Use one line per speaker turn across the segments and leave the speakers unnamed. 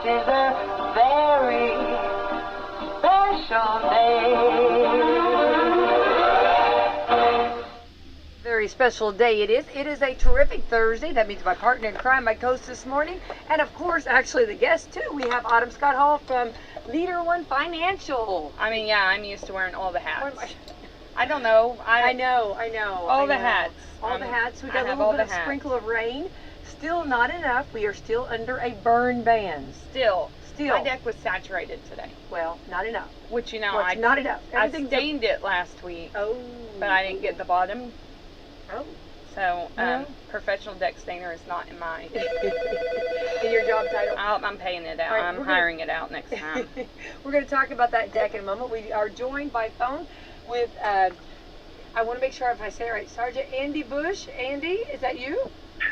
is a very special day.
Very special day it is. It is a terrific Thursday. That means my partner in crime, my host this morning, and of course, actually the guest too. We have Autumn Scott Hall from Leader One Financial.
I mean, yeah, I'm used to wearing all the hats. I don't know.
I know.
All the hats.
All the hats. We got a little bit of sprinkle of rain. Still not enough. We are still under a burn ban.
Still. My deck was saturated today.
Well, not enough.
Which,
not enough.
I stained it last week.
Oh.
But I didn't get the bottom.
Oh.
So, professional deck stainer is not in my...
in your job title?
I'm paying it out. Right, I'm hiring it out next time.
We're going to talk about that deck in a moment. We are joined by phone with, I want to make sure if I say it right, Sergeant Andy Bush. Andy, is that you?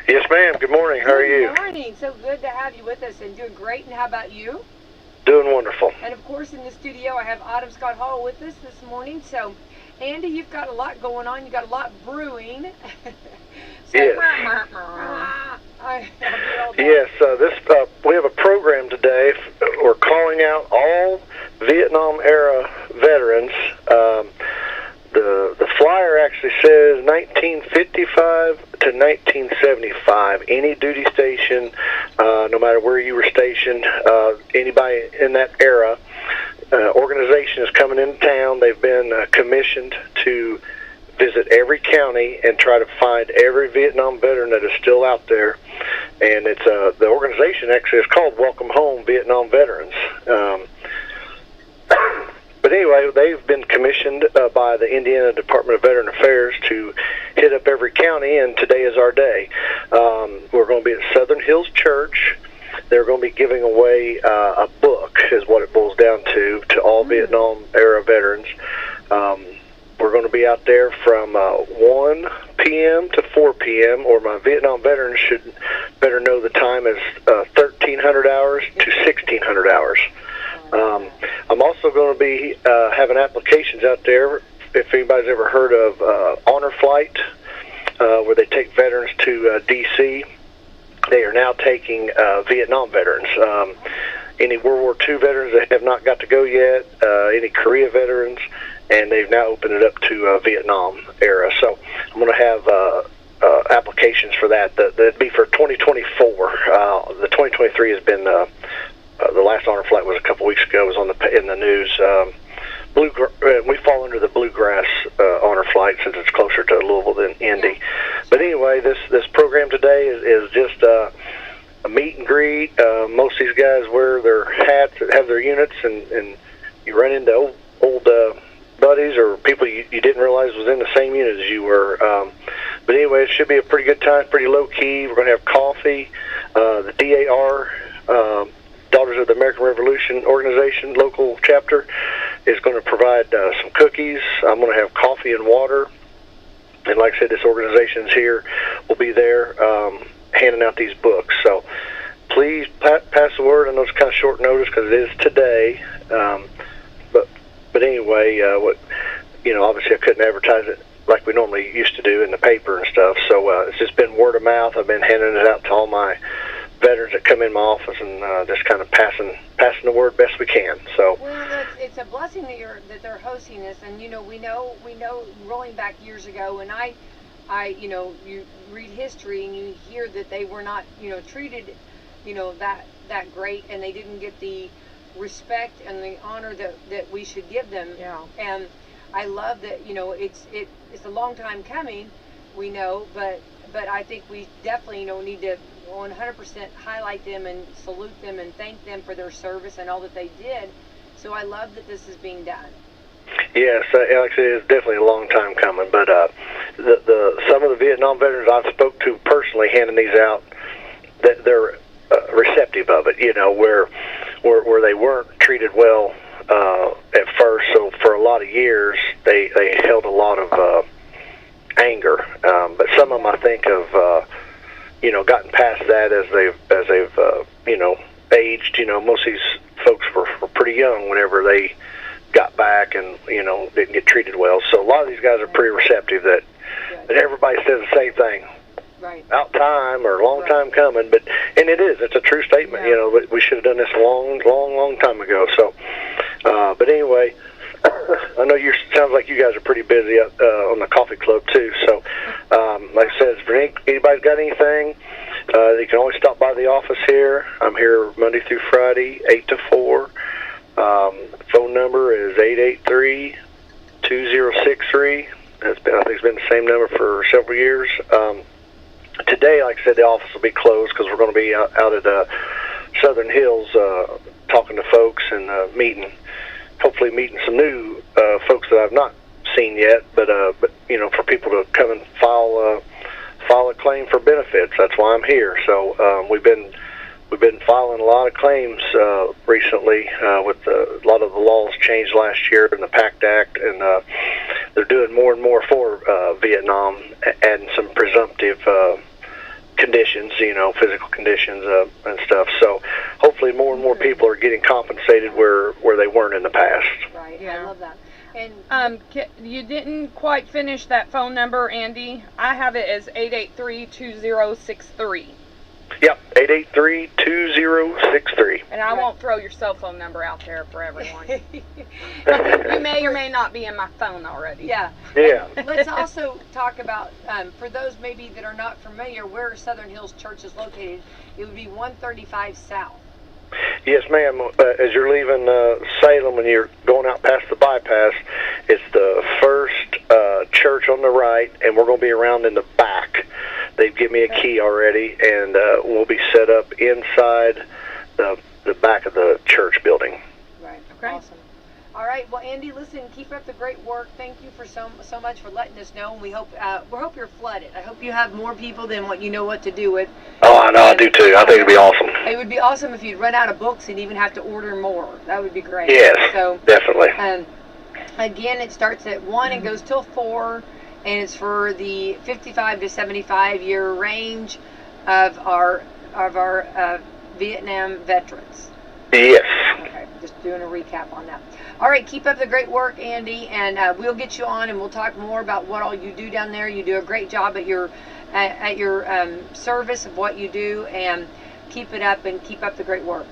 Yes, ma'am. Good morning. How are you?
Good morning. So good to have you with us and doing great. And how about you?
Doing wonderful.
And of course, in the studio, I have Autumn Scott Hall with us this morning. So, Andy, you've got a lot going on. You've got a lot brewing.
Yes. Yes. We have a program today. We're calling out all Vietnam-era veterans. The flyer actually says 1955 to 1975. Any duty station, no matter where you were stationed, anybody in that era, organization is coming into town. They've been commissioned to visit every county and try to find every Vietnam veteran that is still out there. And it's the organization actually is called Welcome Home Vietnam Veterans. But anyway, they've been commissioned by the Indiana Department of Veteran Affairs to hit up every county, and today is our day. We're going to be at Southern Hills Church. They're going to be giving away a book, is what it boils down to all Vietnam-era veterans. We're going to be out there from 1 p.m. to 4 p.m., or my Vietnam veterans should better know the time as 1,300 hours to 1,600 hours. I'm also going to be having applications out there. If anybody's ever heard of Honor Flight, where they take veterans to D.C., they are now taking Vietnam veterans. Any World War II veterans that have not got to go yet, any Korea veterans, and they've now opened it up to Vietnam era. So I'm going to have applications for that. That'd be for 2024. The 2023 has been... the last honor flight was a couple weeks ago. It was in the news. We fall under the Bluegrass honor flight since it's closer to Louisville than Indy. But anyway, this program today is just a meet and greet. Most of these guys wear their hats, have their units, and you run into old buddies or people you didn't realize was in the same unit as you were. But anyway, it should be a pretty good time, pretty low key. We're going to have coffee. The DAR. Daughters of the American Revolution organization, local chapter, is going to provide some cookies. I'm going to have coffee and water. And like I said, this organization's here. We'll be there handing out these books. So please pass the word. I know it's kind of short notice because it is today. But anyway, obviously I couldn't advertise it like we normally used to do in the paper and stuff. So it's just been word of mouth. I've been handing it out to all my veterans that come in my office and just kind of passing the word best we can. So
well, it's a blessing that they're hosting this, and we know rolling back years ago, and I you read history and you hear that they were not treated that great, and they didn't get the respect and the honor that we should give them.
Yeah.
And I love that it's a long time coming, we know, but I think we definitely need to 100% highlight them and salute them and thank them for their service and all that they did. So I love that this is being done.
Yes, Alex, it is definitely a long time coming. But some of the Vietnam veterans I've spoke to personally, handing these out, that they're receptive of it. Where they weren't treated well at first. So for a lot of years, they held a lot of anger. But some of them, I think, have gotten past that as they've aged. Most of these folks were pretty young whenever they got back and didn't get treated well. So a lot of these guys are pretty receptive. That everybody says the same thing.
Right.
about time or a long time coming, and it's a true statement.
Yeah.
You know, we should have done this a long time ago. So, but anyway, I know sounds like you guys are pretty busy on the coffee club too. So, like I said, if anybody's got anything, you can always stop by the office here. I'm here Monday through Friday, 8 to 4. Phone number is 883-2063. I think it's been the same number for several years. Today, like I said, the office will be closed because we're going to be out at Southern Hills talking to folks and hopefully meeting some new folks that I've not seen yet. But you know, for people to come and file a claim for benefits. That's why I'm here. So we've been filing a lot of claims recently with a lot of the laws changed last year in the PACT Act, and they're doing more and more for Vietnam, adding some presumptive conditions, you know, physical conditions and stuff. So hopefully more and more people are getting compensated where they weren't in the past.
Right.
Yeah.
I love that. And
you didn't quite finish that phone number, Andy. I have it as 883-2063.
Yep, 883-2063.
And I won't throw your cell phone number out there for everyone. You may or may not be in my phone already.
yeah.
Yeah.
Let's also talk about, for those maybe that are not familiar, where Southern Hills Church is located. It would be 135 South.
Yes, ma'am. As you're leaving Salem and you're going out past the bypass, it's the first church on the right, and we're going to be around in the back. They've given me a key already, and we'll be set up inside the back of the church building.
Right.
Okay.
Awesome. All right. Well, Andy, listen, keep up the great work. Thank you for so much for letting us know. And we hope you're flooded. I hope you have more people than what you know what to do with.
Oh, I know. I do too. I think it'd be awesome.
It would be awesome if you'd run out of books and even have to order more. That would be great.
Yes.
So
definitely.
Again, it starts at 1 and goes till 4, and it's for the 55 to 75 year range of our Vietnam veterans.
Yes.
Okay, just doing a recap on that. All right, keep up the great work, Andy, and we'll get you on and we'll talk more about what all you do down there. You do a great job at your service of what you do, and keep it up and keep up the great work.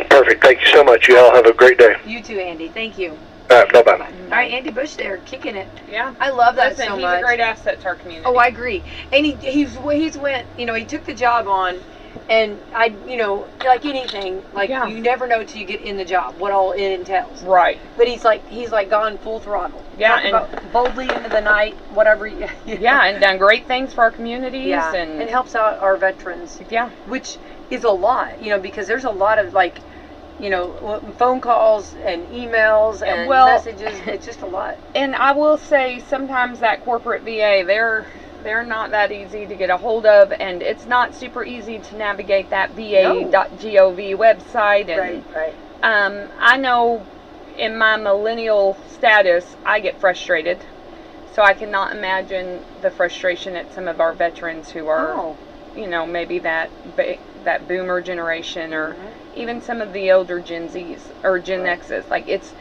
Perfect. Thank you so much. You all have a great day.
You too, Andy. Thank you.
All right. Bye-bye.
All right, Andy Bush there, kicking it.
Yeah.
I love that
Listen,
so
he's
much.
a great asset to our community.
Oh, I agree. And he's went, you know, he took the job on, and you know, like anything, like you never know till you get in the job what all it entails.
Right.
But he's like gone full throttle.
Yeah,
Talk
and
about boldly into the night, whatever.
Yeah, and done great things for our communities.
Yeah,
and
helps out our veterans.
Yeah.
Which is a lot, you know, because there's a lot of like, you know, phone calls and emails and messages. It's just a lot.
And I will say, sometimes that corporate VA, they're not that easy to get a hold of, and it's not super easy to navigate that va.gov website. And
Right.
I know in my millennial status, I get frustrated. So I cannot imagine the frustration at some of our veterans who are, you know, maybe that boomer generation, or even some of the older Gen Zs or Gen Xs. Like, it's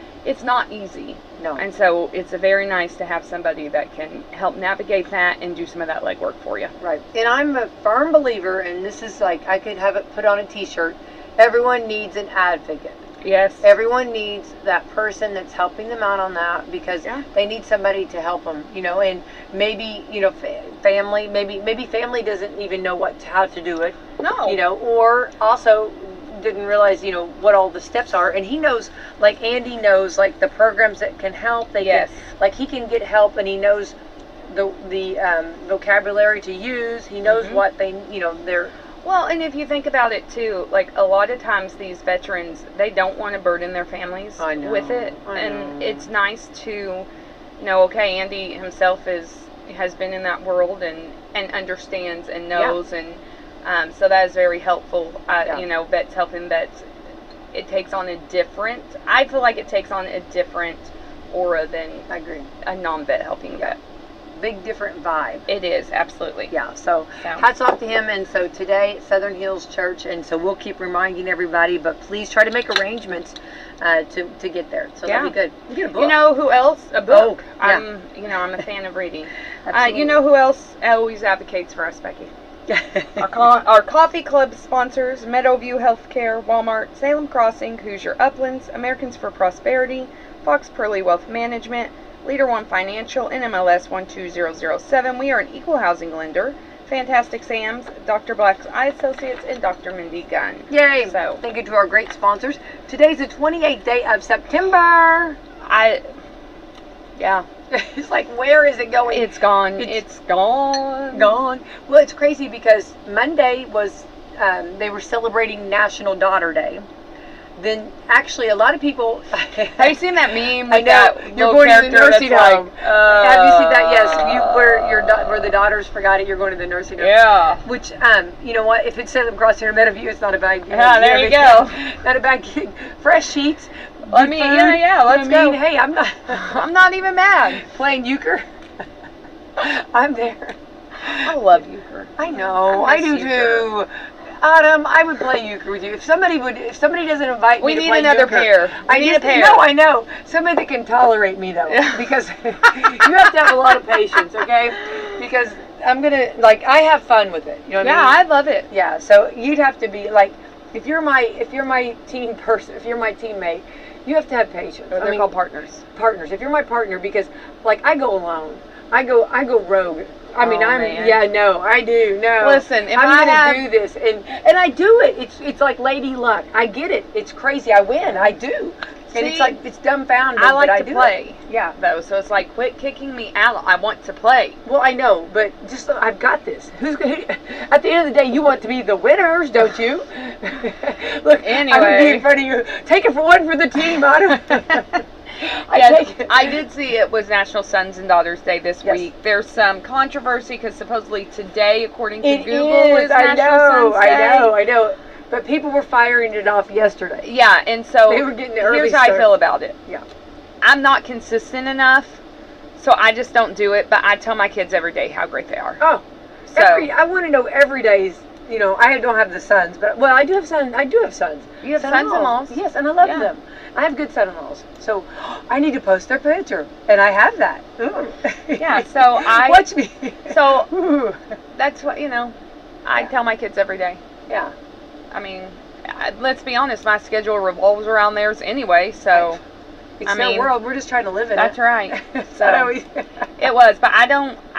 not easy.
No.
And so it's very nice to have somebody that can help navigate that and do some of that legwork for you.
Right. And I'm a firm believer, and this is like, I could have it put on a t-shirt, everyone needs an advocate.
Yes.
Everyone needs that person that's helping them out on that, because they need somebody to help them, you know, and maybe, you know, family, maybe family doesn't even know how to do it.
No.
You know, or also didn't realize, you know, what all the steps are, and he knows, like Andy knows, like the programs that can help. Can, like, he can get help, and he knows the vocabulary to use. He knows what they, you know, they're.
Well, and if you think about it too, like, a lot of times these veterans, they don't want to burden their families with it, and it's nice to know, okay, Andy himself has been in that world and understands and knows, and so that is very helpful. You know, vets helping vets, it takes on a different, I feel like it takes on a different aura than
I agree.
a non-vet helping vet.
big different vibe.
It is, absolutely.
Yeah, so hats off to him. And so today at Southern Hills Church, and so we'll keep reminding everybody, but please try to make arrangements to get there. So that'll be good. You get a book.
You know who else? A book.
Oh, yeah.
I'm a fan of reading.
Absolutely.
You know who else always advocates for us, Becky? Our coffee club sponsors: Meadowview Healthcare, Walmart, Salem Crossing, Hoosier Uplands, Americans for Prosperity, Fox Pearly Wealth Management, Leader One Financial, NMLS 12007. We are an equal housing lender. Fantastic Sam's, Dr. Black's Eye Associates, and Dr. Mindy Gunn.
Yay!
So
thank you to our great sponsors. Today's the 28th day of September.
Yeah.
It's like, where is it going?
It's gone. It's gone.
Gone. Well, it's crazy because Monday was, they were celebrating National Daughter Day. Then, actually, a lot of people...
Have you seen that meme?
I know. You're going to the nursing home. Have you seen that? Yes. Where the daughters forgot it, you're going to the nursing home.
Yeah.
Which, you know what? If it's set across here in Meadowview, it's not a bad gig.
Yeah, there you go.
Not a bad gig. Fresh sheets.
I mean, yeah, let's go.
Hey, I'm
not even mad.
Playing euchre. I'm there.
I love euchre.
I know. I do too. Autumn, I would play euchre with you. If somebody doesn't invite me to play euchre.
We need another pair. We need a pair.
No, I know. Somebody that can tolerate me though. Yeah. Because you have to have a lot of patience, okay? Because I have fun with it. You know what I mean?
I love it.
Yeah, so you'd have to be like, if you're my team person, if you're my teammate, you have to have patience.
They're called partners.
Partners. If you're my partner, because like I go alone. I go rogue. I mean, I do. No.
Listen, if
I'm gonna do this, and I do it. It's like lady luck. I get it. It's crazy. I win. I do. And it's like, it's dumbfounding.
I like to play.
Yeah.
Though, so it's like, quit kicking me out. I want to play.
Well, I know, but just I've got this. At the end of the day, you want to be the winners, don't you? Look,
anyway,
I'm gonna be in front of you. Take it for one for the team, Autumn.
I did see it was National Sons and Daughters Day this week. There's some controversy because supposedly today, according to Google, is National Sons Day.
I know. But people were firing it off yesterday.
Yeah, and so
they were getting the early
here's how I feel about it.
Yeah.
I'm not consistent enough, so I just don't do it, but I tell my kids every day how great they are.
Oh. So I want to know every day's, you know, I don't have the sons, but, well, I do have sons.
You have sons-in-laws?
Yes, and I love them. I have good son-in-laws. So I need to post their picture, and I have that.
Yeah, so I...
Watch me.
So that's what, I tell my kids every day.
Yeah.
I mean, let's be honest, my schedule revolves around theirs anyway, so...
It's their world. We're just trying to live in it.
That's right. So it was, but I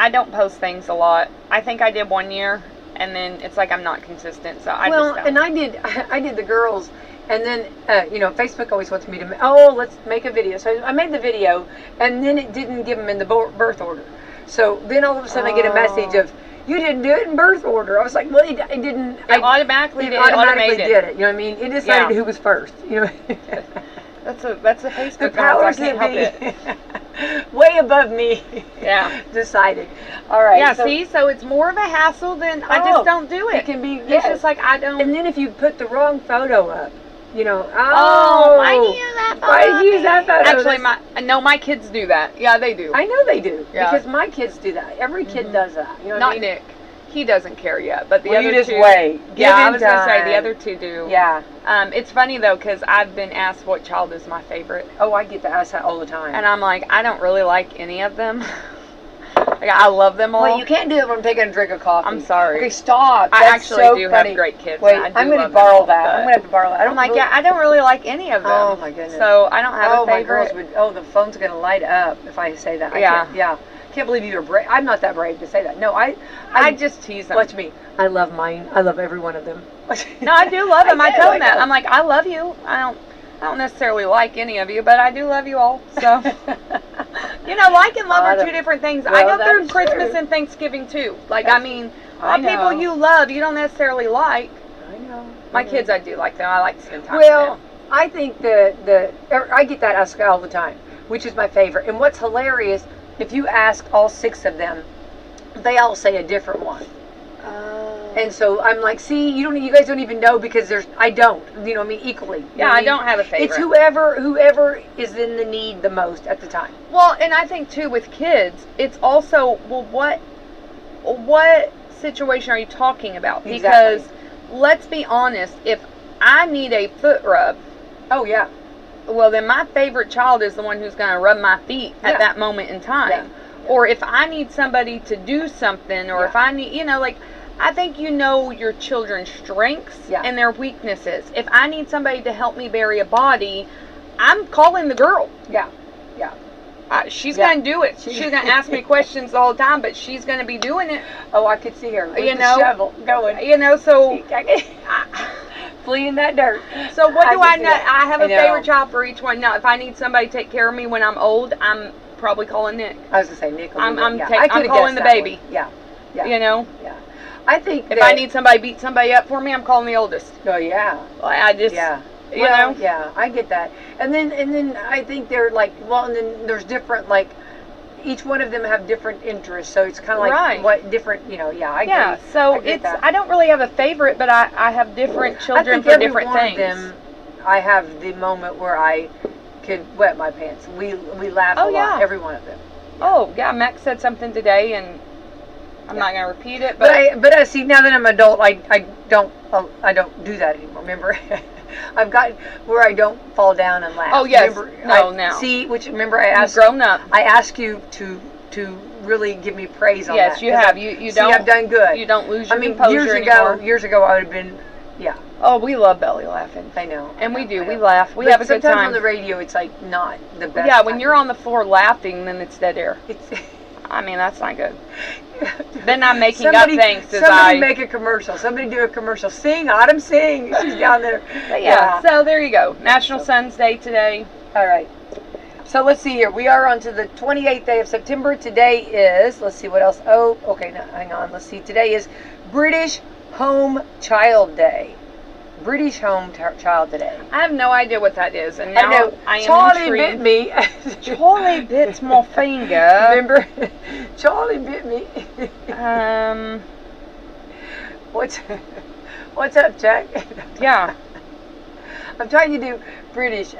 don't post things a lot. I think I did one year, and then it's like I'm not consistent, so I just don't.
And I did the girls, and then Facebook always wants me to let's make a video. So I made the video, and then it didn't give them in the birth order. So then all of a sudden I get a message of, you didn't do it in birth order. I was like, well, it didn't.
It automatically did it.
You know what I mean? It decided who was first. You know.
That's a Facebook.
The powers that be, way above me.
Yeah.
Decided. All right.
Yeah. So it's more of a hassle than I just don't do it.
It can be.
It's just like I don't.
And then if you put the wrong photo up,
why do you use that photo?
Why did you use that photo?
Actually, my kids do that. Yeah, they do.
I know they do.
Yeah.
Because my kids do that. Every kid does that. You know
Not Nick. He doesn't care yet, but the other
you just
two.
Wait.
I was gonna say the other two do.
Yeah.
It's funny though, because I've been asked what child is my favorite.
Oh, I get asked that all the time.
And I'm like, I don't really like any of them. Like, I love them all.
Well, you can't do it when I'm taking a drink of coffee.
I'm sorry.
Okay, stop.
I actually do have great kids.
Wait, I'm going to borrow that. I'm going to have to borrow that.
I don't really like any of them.
Oh my goodness.
So I don't have a favorite.
My girls would. The phone's going to light up if I say that. I can't believe you're brave. I'm not that brave to say that. No, I
just tease them.
Watch me. I love mine. I love every one of them.
No, I do love them. I tell them that. I'm like, I love you. I don't necessarily like any of you, but I do love you all. So, like and love are two different things.
Well,
I go through Christmas and Thanksgiving too. Like, I mean, all people you love, you don't necessarily like.
I know.
My kids, I do like them. I like to spend time with them.
I think I get that asked all the time, which is my favorite. And what's hilarious, if you ask all 6 of them, they all say a different one. And so I'm like, see, you guys don't even know because I don't, equally.
Yeah, I don't have a favorite.
It's whoever is in the need the most at the time.
Well, and I think too with kids, it's also, well, what situation are you talking about? Because let's be honest, if I need a foot rub,
oh yeah,
well then my favorite child is the one who's going to rub my feet at that moment in time.
Yeah.
Or if I need somebody to do something, or if I need, I think your children's strengths and their weaknesses. If I need somebody to help me bury a body, I'm calling the girl.
Yeah, yeah.
She's going to do it. She's going to ask me questions all the time, but she's going to be doing it.
Oh, I could see her with the shovel going.
So...
fleeing that dirt.
So what do I know? I have a favorite child for each one. Now, if I need somebody to take care of me when I'm old, I'm probably calling Nick.
I was going to say Nick.
I'm calling the baby.
Yeah. Yeah.
Yeah.
I think
if I need somebody to beat somebody up for me, I'm calling the oldest.
Oh yeah.
I just
Yeah, I get that. And then I think they're like, well, and then there's different, like, each one of them have different interests, so it's kind of like what different, I agree.
So I don't really have a favorite, but I have different children for different things.
Of them, I have the moment where I could wet my pants. We laugh a lot, every one of them.
Oh yeah, Max said something today, and I'm not gonna repeat it,
but I see now that I'm an adult, I don't do that anymore. Remember, I've got where I don't fall down and laugh.
Oh yes,
now. See, remember I asked.
You've grown up.
I asked you to really give me praise on that.
Yes, you have. You don't.
I've done good.
You don't lose your composure anymore.
Years ago, I would have been. Yeah.
Oh, we love belly laughing.
I know.
And we do. We laugh. We have a good time.
Sometimes on the radio, it's like not the best.
Yeah, when you're on the floor laughing, then it's dead air.
It's.
I mean, that's not good. Then I'm making up things as
somebody make a commercial. Somebody do a commercial. Sing, Autumn, sing. She's down there.
Yeah. So there you go. National Sons Day today.
All right. So let's see here. We are on to the 28th day of September. Today is, let's see what else. Oh, okay. No, hang on. Let's see. Today is British Home Child Day. British Home Child Day.
I have no idea what that is, and now I am
Charlie
intrigued.
bit me.
Charlie bit my finger.
Remember, Charlie bit me. What's up, Jack?
Yeah.
I'm trying to do British.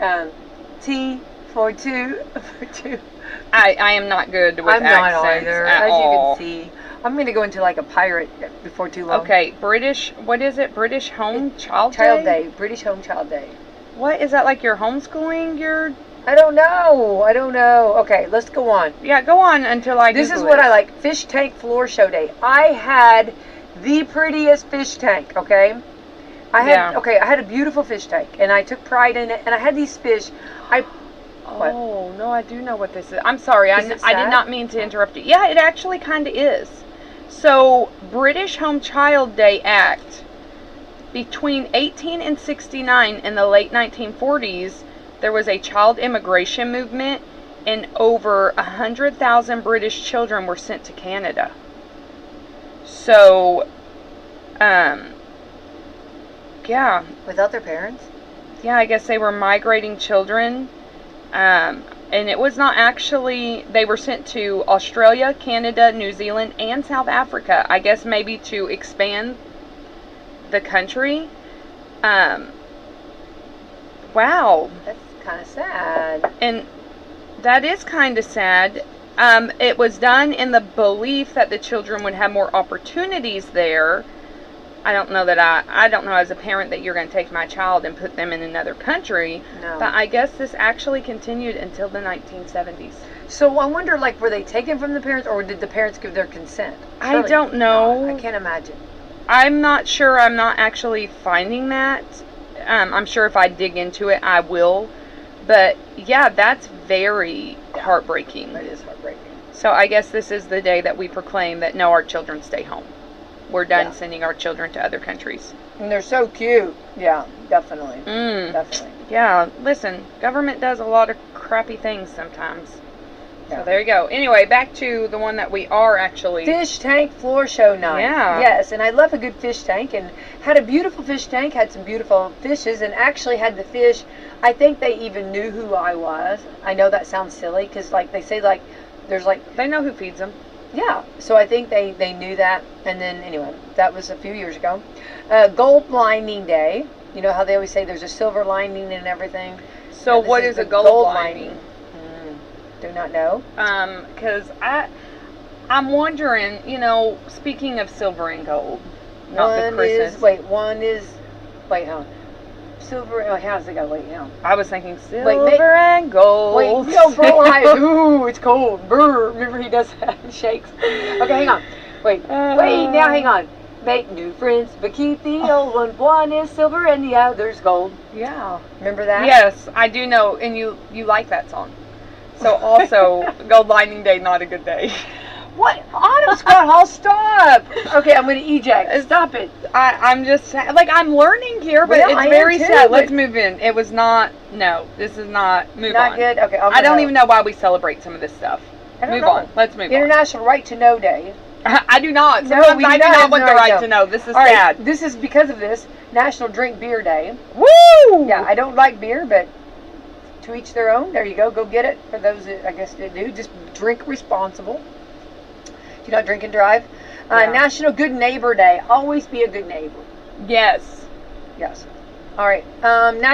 T for two.
I am not good with accents
not either,
at
as
all.
you can see. I'm going to go into like a pirate before too long.
Okay, British, what is it? British Home Child
Day? British Home Child Day.
What, is that like your homeschooling?
I don't know. Okay, let's go on.
Yeah, go on until I
This is what I like. Fish Tank Floor Show Day. I had the prettiest fish tank, okay? I had a beautiful fish tank, and I took pride in it, and I had these fish.
Oh, no, I do know what this is. I'm sorry, I did not mean to interrupt you. Yeah, it actually kind of is. So, British Home Child Day Act, between 1869 and the late 1940s, there was a child immigration movement, and over 100,000 British children were sent to Canada. So, yeah.
Without their parents?
Yeah, I guess they were migrating children. And it was not actually, they were sent to Australia, Canada, New Zealand, and South Africa. I guess maybe to expand the country. Wow.
That's kind of sad.
And that is kind of sad. It was done in the belief that the children would have more opportunities there. I don't know as a parent that you're going to take my child and put them in another country.
No.
But I guess this actually continued until the 1970s.
So I wonder, like, were they taken from the parents, or did the parents give their consent?
Surely, I don't know.
I can't imagine.
I'm not sure. I'm not actually finding that. I'm sure if I dig into it, I will. But, yeah, that's very heartbreaking.
That is heartbreaking.
So I guess this is the day that we proclaim that no, our children stay home. We're done sending our children to other countries.
And they're so cute. Yeah, definitely. Definitely.
Yeah, listen, government does a lot of crappy things sometimes. Yeah. So there you go. Anyway, back to the one that we are actually...
Fish Tank Floor Show Night.
Yeah.
Yes, and I love a good fish tank, and had a beautiful fish tank, had some beautiful fishes, and actually had the fish, I think they even knew who I was. I know that sounds silly, because like they say, like, there's like...
They know who feeds them.
Yeah, so I think they knew that, and then anyway, that was a few years ago. Gold lining day. You know how they always say there's a silver lining and everything.
So what is a gold lining?
Do not know.
Because I'm wondering. You know, speaking of silver and gold, not the Christmas.
Wait, hold on. Silver. Oh, how does it go? Wait, no.
I was thinking silver and gold.
Wait, no, bro. Ooh, it's cold. Brr. Remember he does that and shakes. Okay, hang on. Wait, now hang on. Make new friends, but keep the old one. One is silver and the other's gold.
Yeah.
Remember that?
Yes, I do know, and you like that song. So also, gold lining day, not a good day.
What? Autumn Scott Hall, stop! Okay, I'm going to eject. Stop it.
I'm just, like, I'm learning here, but it's very sad. Let's move in. It was not, no, this is not, move on.
Not good? Okay,
I don't even know why we celebrate some of this stuff. Move on. Let's move on.
International Right to Know Day.
I do not. Sometimes I do not want the right to know. This is sad.
This is because of this. National Drink Beer Day.
Woo!
Yeah, I don't like beer, but to each their own. There you go. Go get it. For those that I guess that do, just drink responsible. Do not drink and drive. National Good Neighbor Day. Always be a good neighbor.
Yes.
Yes. All right.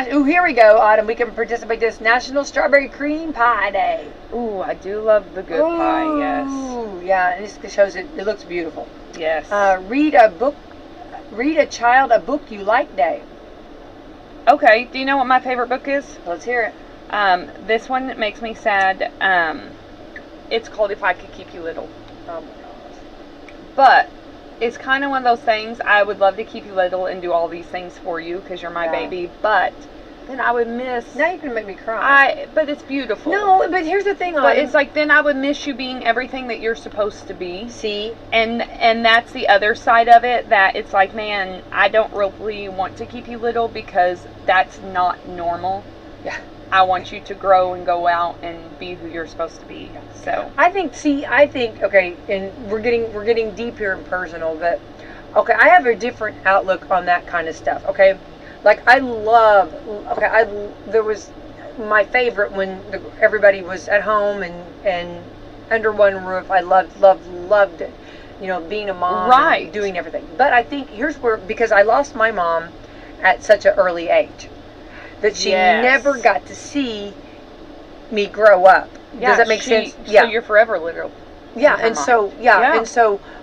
Here we go, Autumn. We can participate in this. National Strawberry Cream Pie Day.
Ooh, I do love the good pie, yes.
Ooh, yeah, and this shows it looks beautiful.
Yes.
Read a child a book you like day.
Okay, do you know what my favorite book is?
Let's hear it.
This one makes me sad. It's called If I Could Keep You Little.
Oh my gosh.
But it's kind of one of those things. I would love to keep you little and do all these things for you because you're my baby, but then I would miss.
Now you're gonna make me cry.
But it's beautiful.
No, but here's the thing.
But it's like then I would miss you being everything that you're supposed to be.
See,
and that's the other side of it. That it's like, man, I don't really want to keep you little because that's not normal.
Yeah.
I want you to grow and go out and be who you're supposed to be. So
I think, okay, and we're getting deep here and personal, but okay, I have a different outlook on that kind of stuff. Okay, like there was my favorite when everybody was at home and under one roof. I loved it. You know, being a mom,
right,
and doing everything. But I think here's where, because I lost my mom at such an early age, that she never got to see me grow up.
Yeah,
does that make sense? Yeah.
So you're forever little.
Yeah, and so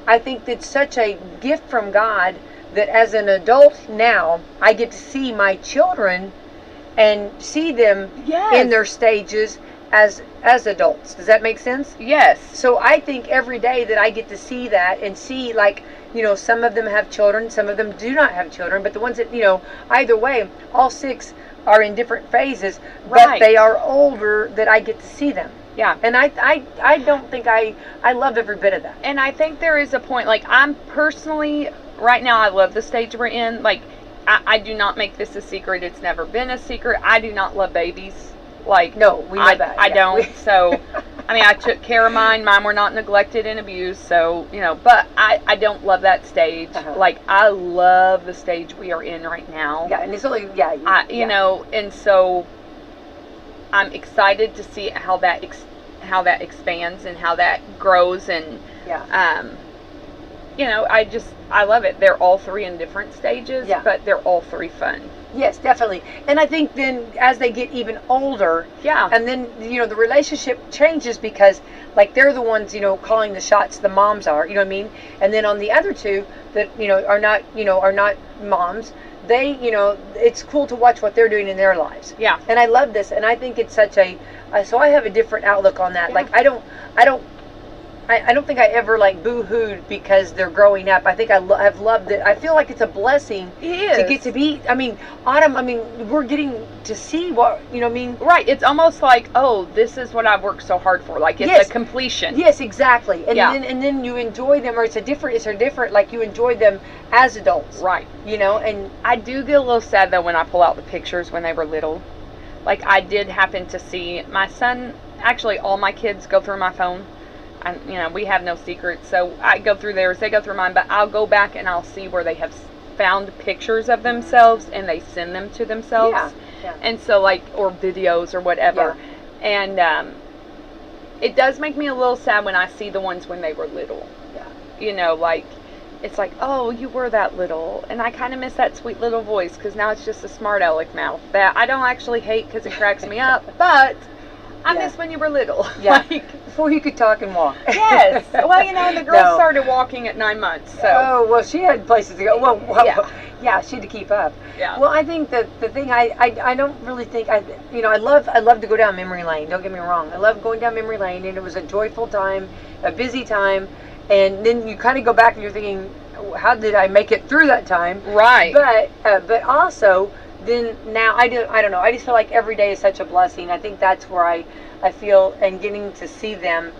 I think that's such a gift from God that as an adult now, I get to see my children and see them in their stages as adults. Does that make sense?
Yes.
So I think every day that I get to see that and see, like, you know, some of them have children, some of them do not have children, but the ones that, you know, either way, all six are in different phases, but they are older that I get to see them.
Yeah.
And I don't think I love every bit of that.
And I think there is a point, like, I'm personally, right now, I love the stage we're in. Like, I do not make this a secret. It's never been a secret. I do not love babies. Like,
no, we know that.
I don't. So, I mean, I took care of mine. Mine were not neglected and abused. So, you know, but I don't love that stage. Like, I love the stage we are in right now.
Yeah, and it's only,
you know, and so I'm excited to see how that expands and how that grows. And, you know, I love it. They're all three in different stages, but they're all three fun.
Yes, definitely. And I think then as they get even older, and then, you know, the relationship changes because, like, they're the ones, you know, calling the shots, the moms are, you know what I mean? And then on the other two that, you know, are not moms, they, you know, it's cool to watch what they're doing in their lives.
Yeah.
And I love this, and I think it's such a, so I have a different outlook on that. Yeah. Like, I don't think I ever, like, boo-hooed because they're growing up. I think I've loved it. I feel like it's a blessing to get to be, I mean, Autumn, I mean, we're getting to see what, you know what I mean?
Right. It's almost like, oh, this is what I've worked so hard for. Like, it's a completion.
Yes, exactly. And then you enjoy them, or it's a different, like, you enjoy them as adults.
Right.
You know, and
I do get a little sad, though, when I pull out the pictures when they were little. Like, I did happen to see my son, actually, all my kids go through my phone. You know, we have no secrets, so I go through theirs, they go through mine, but I'll go back and I'll see where they have found pictures of themselves and they send them to themselves.
Yeah.
And so, like, or videos or whatever. And it does make me a little sad when I see the ones when they were little.
Yeah.
You know, like, it's like, oh, you were that little. And I kind of miss that sweet little voice, because now it's just a smart aleck mouth that I don't actually hate because it cracks me up, but I miss when you were little.
Yeah.
Like,
before you could talk and walk.
Yes. Well, you know, the girl started walking at 9 months, so.
Oh, well, she had places to go. Well, yeah, she had to keep up.
Yeah.
Well, I think that the thing I don't really think I love to go down memory lane. Don't get me wrong. I love going down memory lane, and it was a joyful time, a busy time, and then you kind of go back and you're thinking, how did I make it through that time?
Right.
But also then now I don't know. I just feel like every day is such a blessing. I think that's where I feel, and getting to see them,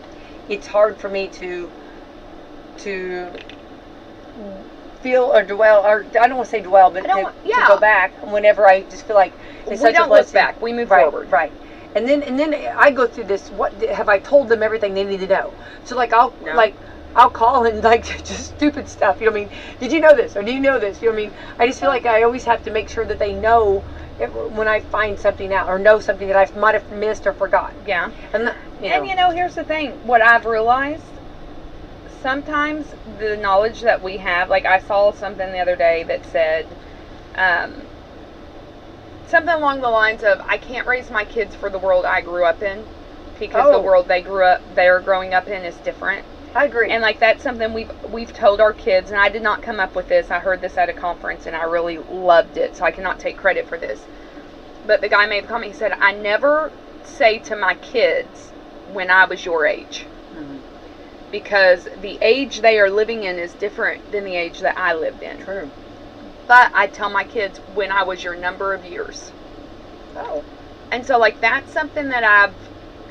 it's hard for me to feel or dwell, or I don't want to say dwell, but to go back whenever I just feel like it's such a blessing.
We don't look back. We move forward.
Right. And then I go through this. What have I told them everything they need to know? So like I'll call and like just stupid stuff. You know what I mean? Did you know this? Or do you know this? You know what I mean? I just feel like I always have to make sure that they know when I find something out or know something that I might have missed or forgot.
Yeah.
And
you know, here's the thing. What I've realized, sometimes the knowledge that we have, like I saw something the other day that said something along the lines of, I can't raise my kids for the world I grew up in, because the world they're growing up in is different.
I agree.
And like that's something we've told our kids, and I did not come up with this. I heard this at a conference and I really loved it, so I cannot take credit for this. But the guy made the comment, he said, I never say to my kids when I was your age. Mm-hmm. Because the age they are living in is different than the age that I lived in.
True.
But I tell my kids when I was your number of years.
Oh.
And so like that's something that I've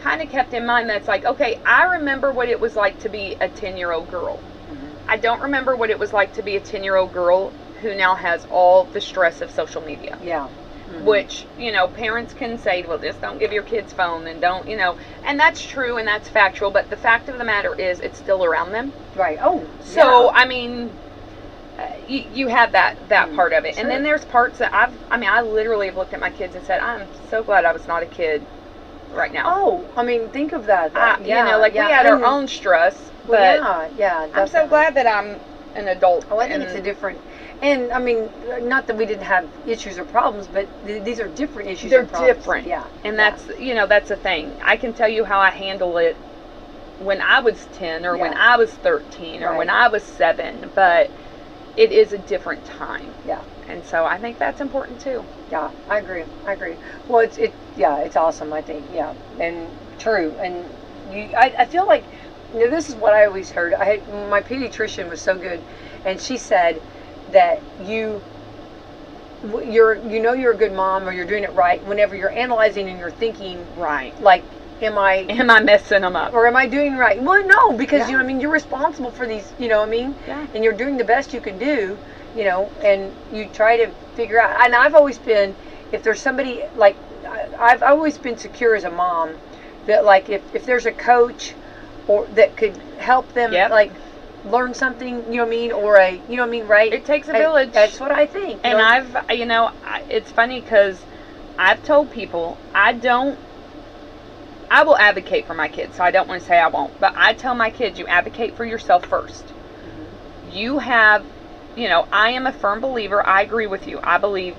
kind of kept in mind, that's like, okay, I remember what it was like to be a 10-year-old girl. Mm-hmm. I don't remember what it was like to be a 10-year-old girl who now has all the stress of social media.
Yeah. Mm-hmm.
Which, you know, parents can say, well, just don't give your kids phone and don't, you know, and that's true and that's factual, but the fact of the matter is it's still around them.
Right. Oh.
So,
yeah.
I mean, you have that part of it.
Sure.
And then there's parts that I literally have looked at my kids and said, I'm so glad I was not a kid right now.
Oh, I mean, think of that.
You know, like we had our own stress, but
definitely.
I'm so glad that I'm an adult.
Oh, I think it's a different, and I mean, not that we didn't have issues or problems, but these are different issues.
They're
and problems.
different.
Yeah.
And that's, you know, that's the thing. I can tell you how I handle it when I was 10 or when I was 13 or when I was 7, but it is a different time.
Yeah.
And so I think that's important too.
Yeah, I agree. Well, it's awesome, I think. Yeah, and true. And I feel like, you know, this is what I always heard. My pediatrician was so good, and she said that you're a good mom, or you're doing it right whenever you're analyzing and you're thinking,
right,
like, am I
messing them up,
or am I doing right? Well, no, because you know what I mean, you're responsible for these, you know what I mean, and you're doing the best you can do. You know, and you try to figure out, and I've always been, if there's somebody, like, I've always been secure as a mom, that, like, if there's a coach or that could help them, like, learn something, you know what I mean, or you know what I mean, right?
It takes a village.
That's what I think.
And it's funny because I've told people, I will advocate for my kids, so I don't want to say I won't, but I tell my kids, you advocate for yourself first. Mm-hmm. You have, you know, I am a firm believer. I agree with you. I believe,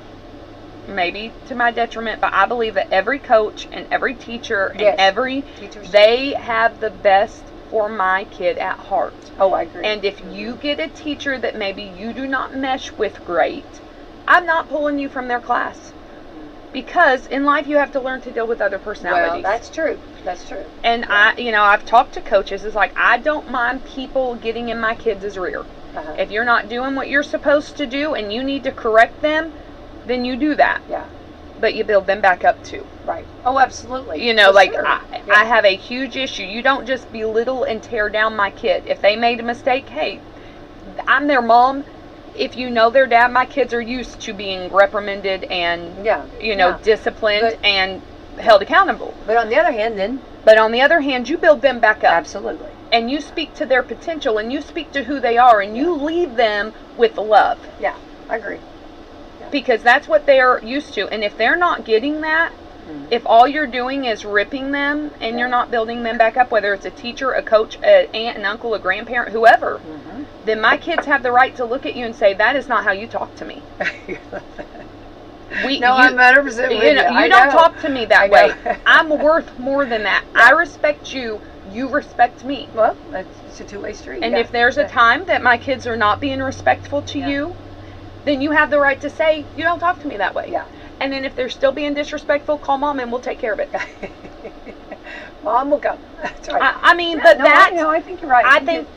maybe to my detriment, but I believe that every coach and every teacher and they have the best for my kid at heart.
Oh, I agree.
And if you get a teacher that maybe you do not mesh with great, I'm not pulling you from their class. Because in life you have to learn to deal with other personalities.
Well, that's true. That's true.
And I've talked to coaches. It's like, I don't mind people getting in my kids' rear. Uh-huh. If you're not doing what you're supposed to do and you need to correct them, then you do that.
Yeah.
But you build them back up too.
Right. Oh, absolutely.
You know, like, sure. I have a huge issue. You don't just belittle and tear down my kid. If they made a mistake, hey, I'm their mom. If you know their dad, my kids are used to being reprimanded and, disciplined and held accountable.
But on the other hand,
you build them back up.
Absolutely.
And you speak to their potential, and you speak to who they are, and you leave them with love.
Yeah, I agree.
Yeah. Because that's what they're used to. And if they're not getting that, If all you're doing is ripping them and you're not building them back up, whether it's a teacher, a coach, an aunt, an uncle, a grandparent, whoever, then my kids have the right to look at you and say, that is not how you talk to me.
I'm 100% with you.
You don't talk to me that way. I'm worth more than that. I respect you. You respect me.
Well, it's a two-way street.
And if there's a time that my kids are not being respectful to you, then you have the right to say, you don't talk to me that way.
Yeah.
And then if they're still being disrespectful, call mom and we'll take care of it.
Mom will come. That's right.
I mean,
I think you're right.
I think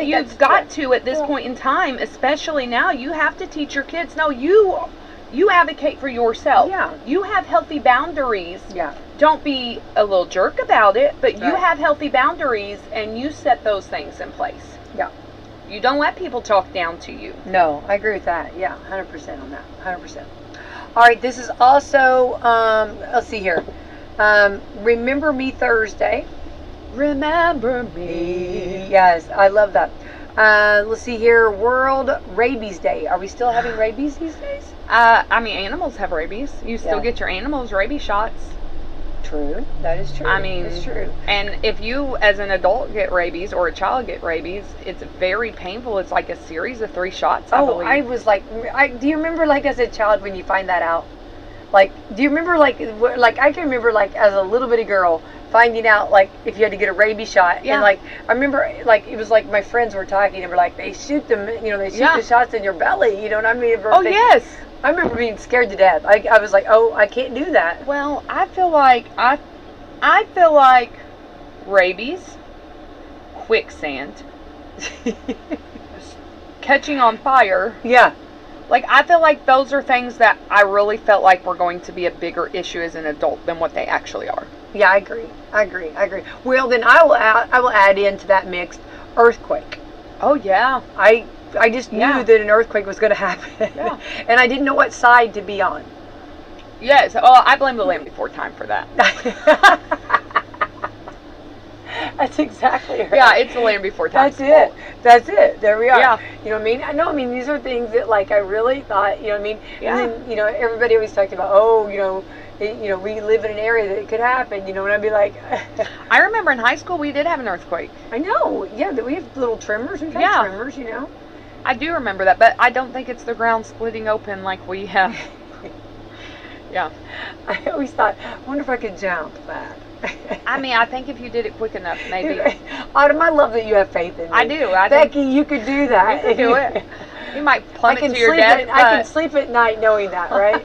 you've got to, at this point in time, especially now, you have to teach your kids. No, you advocate for yourself.
Yeah.
You have healthy boundaries.
Yeah.
Don't be a little jerk about it, but you have healthy boundaries and you set those things in place.
Yeah.
You don't let people talk down to you.
No, I agree with that. Yeah, 100% on that. 100%. All right, this is also, let's see here. Remember Me Thursday.
Remember me.
Yes, I love that. Let's see here. World Rabies Day. Are we still having rabies these days?
I mean, animals have rabies. You still get your animals rabies shots.
True. That is true.
I mean,
it's true.
And if you, as an adult, get rabies or a child get rabies, it's very painful. It's like a series of 3 shots, I believe.
I was like, do you remember, like, as a child when you find that out? Like, do you remember, like I can remember, like, as a little bitty girl, finding out, like, if you had to get a rabies shot.
Yeah.
And, like, I remember, like, it was like my friends were talking and were like, they shoot them, the shots in your belly, you know what I mean?
Oh, yes.
I remember being scared to death. I was like, oh, I can't do that.
Well, I feel like rabies, quicksand, catching on fire.
Yeah.
Like, I feel like those are things that I really felt like were going to be a bigger issue as an adult than what they actually are.
Yeah, I agree. Well, then I will add into that mix earthquake.
Oh, yeah.
I just knew that an earthquake was going to happen.
Yeah.
And I didn't know what side to be on.
Yes. Well, I blame the Land Before Time for that.
That's exactly right.
Yeah, it's the Land Before Time.
That's it. There we are.
Yeah.
You know what I mean? These are things that, like, I really thought, you know what I mean?
Yeah.
And then, everybody always talked about, we live in an area that it could happen, and I'd be like...
I remember in high school we did have an earthquake.
I know. Yeah, we have little tremors. We've had tremors,
I do remember that, but I don't think it's the ground splitting open like we have. Yeah.
I always thought, I wonder if I could jump that.
I mean, I think if you did it quick enough, maybe.
Autumn, I love that you have faith in me.
I do.
Becky, you could do that.
You could do it. You might plummet to your death.
I can sleep at night knowing that, right?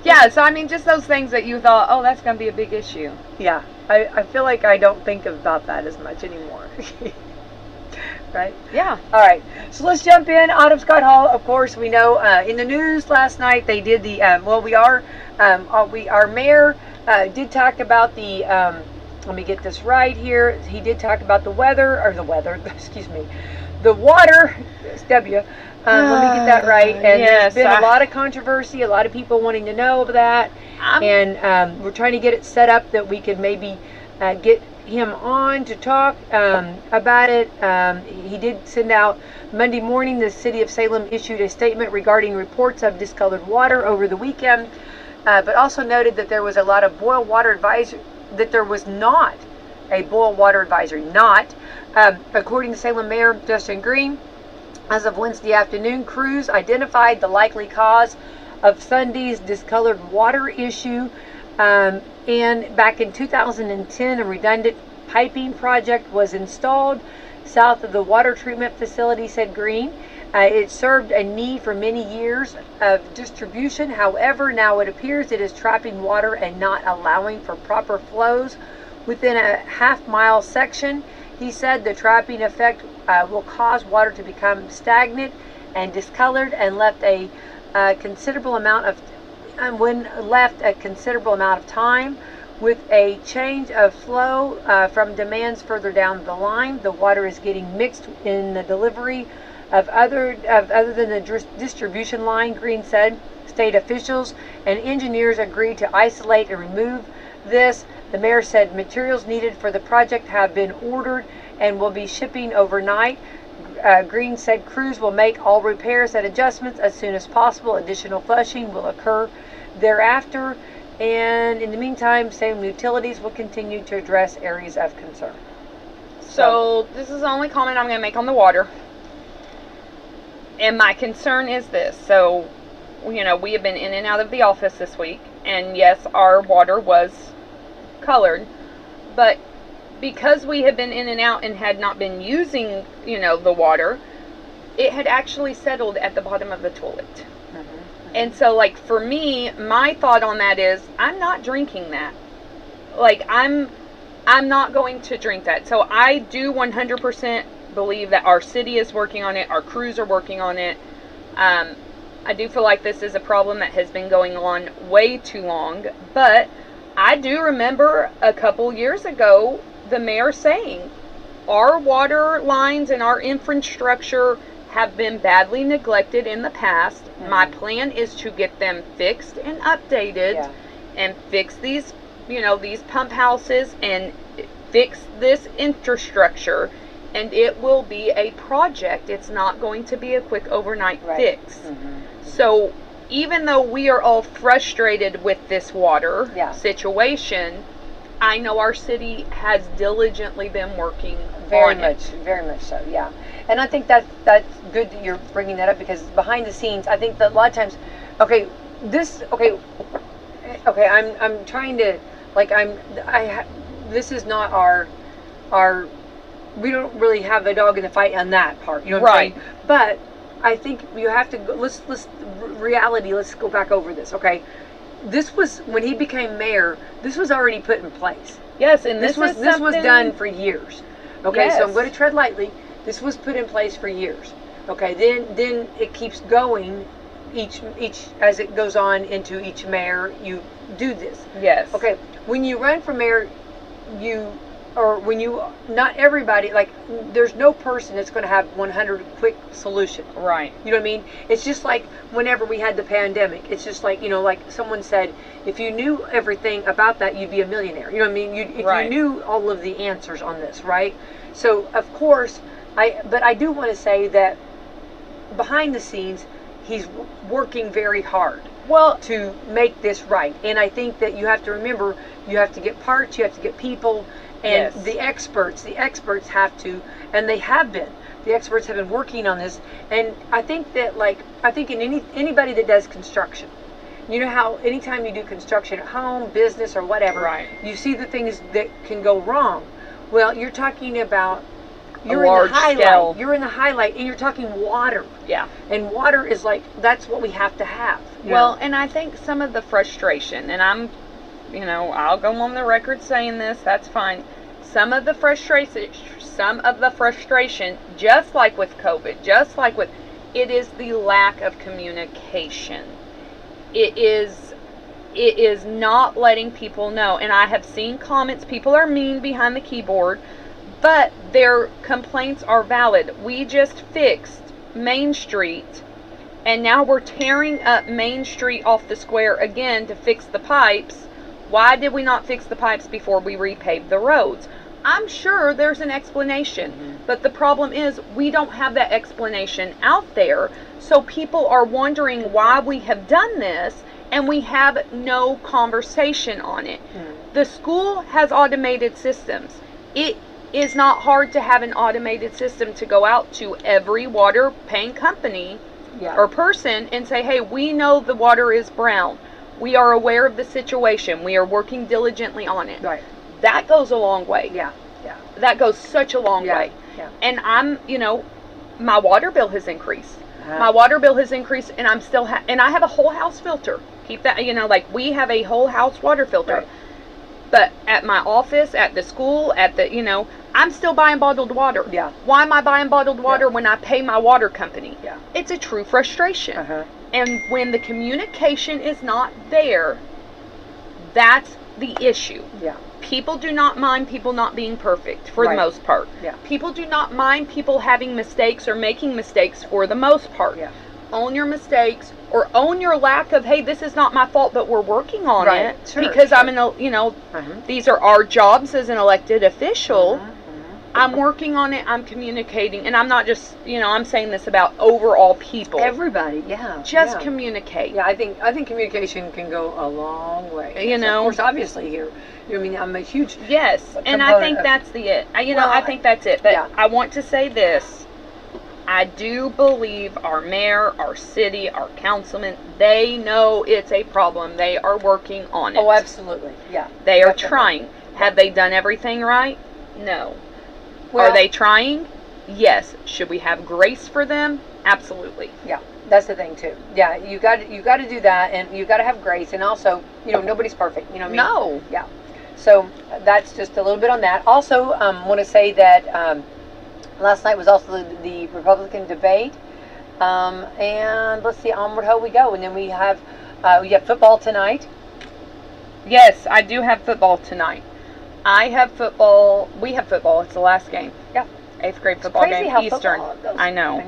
Yeah, so I mean, just those things that you thought, oh, that's going to be a big issue.
Yeah. I feel like I don't think about that as much anymore. Right?
Yeah.
All right. So let's jump in. Autumn Scott Hall, of course, we know in the news last night they did the, our mayor did talk about the, let me get this right here. He did talk about the water, the water, W. Let me get that right. And
yes,
there's been a lot of controversy, a lot of people wanting to know of that. And we're trying to get it set up that we could maybe get him on to talk about it. He did send out Monday morning. The city of Salem issued a statement regarding reports of discolored water over the weekend, but also noted that there was a lot of boil water advisory, that there was not a boil water advisory. According to Salem Mayor Justin Green, as of Wednesday afternoon, crews identified the likely cause of Sunday's discolored water issue. And back in 2010, a redundant piping project was installed south of the water treatment facility, said Green. It served a need for many years of distribution. However, now it appears it is trapping water and not allowing for proper flows within a half-mile section. He said the trapping effect will cause water to become stagnant and discolored and left a considerable amount of time with a change of flow from demands further down the line. The water is getting mixed in the delivery of other than the distribution line, Green said. State officials and engineers agreed to isolate and remove this. The mayor said materials needed for the project have been ordered and will be shipping overnight. Green said crews will make all repairs and adjustments as soon as possible. Additional flushing will occur thereafter. And in the meantime, same utilities will continue to address areas of concern.
So this is the only comment I'm going to make on the water. And my concern is this. So, we have been in and out of the office this week. And yes, our water was colored. But because we had been in and out and had not been using, the water, it had actually settled at the bottom of the toilet. And so, like, for me, my thought on that is, I'm not drinking that. Like, I'm not going to drink that. So I do 100% believe that our city is working on it. Our crews are working on it. I do feel like this is a problem that has been going on way too long. But I do remember a couple years ago, the mayor saying, our water lines and our infrastructure have been badly neglected in the past. My plan is to get them fixed and updated and fix these, these pump houses and fix this infrastructure, and it will be a project. It's not going to be a quick overnight fix. So even though we are all frustrated with this water situation, I know our city has diligently been working
very
on
much,
it.
Very much so, yeah. And I think that's good that you're bringing that up, because behind the scenes, I think that a lot of times, I'm trying to, this is not our, we don't really have a dog in the fight on that part, you know what I'm saying? But I think you have to, let's go back over this, okay? This was, when he became mayor, this was already put in place.
Yes, and
this was done for years. Okay, so I'm going to tread lightly. This was put in place for years. Okay, then it keeps going. Each as it goes on into each mayor, you do this.
Yes.
Okay, when you run for mayor, not everybody, like, there's no person that's going to have 100 quick solution.
Right.
You know what I mean? It's just like whenever we had the pandemic. It's just like, like someone said, if you knew everything about that, you'd be a millionaire. You know what I mean? If you knew all of the answers on this, right? So, of course, but I do want to say that behind the scenes, he's working very hard to make this right. And I think that you have to remember, you have to get parts, you have to get people, and the experts have to, and they have been. The experts have been working on this, and I think that, in anybody that does construction, you know how anytime you do construction at home, business, or whatever, you see the things that can go wrong. Well, you're talking about, you're in the highlight. You're in the highlight, and you're talking water.
Yeah.
And water is that's what we have to have.
Well, and I think some of the frustration, and I'm, I'll go on the record saying this, that's fine. Some of the frustration, just like with COVID, it is the lack of communication. It is not letting people know. And I have seen comments, people are mean behind the keyboard, but their complaints are valid. We just fixed Main Street, and now we're tearing up Main Street off the square again to fix the pipes. Why did we not fix the pipes before we repaved the roads? I'm sure there's an explanation, but the problem is we don't have that explanation out there, so people are wondering why we have done this, and we have no conversation on it. The school has automated systems. It is not hard to have an automated system to go out to every water paying company or person and say, hey, we know the water is brown. We are aware of the situation. We are working diligently on it.
Right.
That goes a long way.
Yeah.
That goes such a long way.
Yeah.
And I'm, my water bill has increased. My water bill has increased, and I'm still, and I have a whole house filter. Keep that, we have a whole house water filter.
Right.
But at my office, at the school, I'm still buying bottled water.
Yeah.
Why am I buying bottled water when I pay my water company?
Yeah.
It's a true frustration. And when the communication is not there, that's the issue.
Yeah.
People do not mind people not being perfect for the most part.
Yeah.
People do not mind people having mistakes or making mistakes for the most part.
Yeah.
Own your mistakes, or own your lack of, hey, this is not my fault, but we're working on it.
Sure,
because I'm these are our jobs as an elected official. I'm working on it. I'm communicating, and I'm not just, I'm saying this about overall people.
Everybody, yeah.
Just communicate.
Yeah, I think communication can go a long way. Of course, obviously here. I mean, I'm a huge.
Yes, and I think that's it. I think that's it. But I want to say this. I do believe our mayor, our city, our councilman, they know it's a problem. They are working on it.
Oh, absolutely. Yeah.
They are trying. Have they done everything right? No.
Well,
are they trying? Yes. Should we have grace for them? Absolutely.
Yeah. That's the thing too. Yeah, you got to do that, and you got to have grace, and also, nobody's perfect. You know what I mean?
No.
Yeah. So that's just a little bit on that. Also, want to say that last night was also the Republican debate, and let's see, onward ho we go, and then we have football tonight.
Yes, I do have football tonight. I have football. We have football. It's the last game.
Yeah.
8th grade football game,
how
Eastern. I know.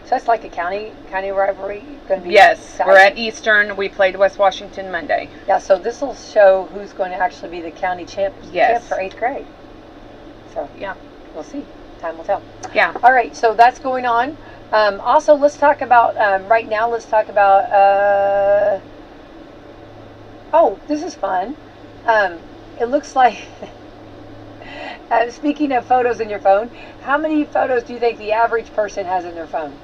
So that's like a county rivalry. Going to be
exciting. We're at Eastern. We played West Washington Monday.
Yeah, so this will show who's going to actually be the county champs for 8th grade. So
yeah,
we'll see. Time will tell.
Yeah.
All right, so that's going on. Also, let's talk about right now. Let's talk about. Oh, this is fun. It looks like. Speaking of photos in your phone, how many photos do you think the average person has in their phone?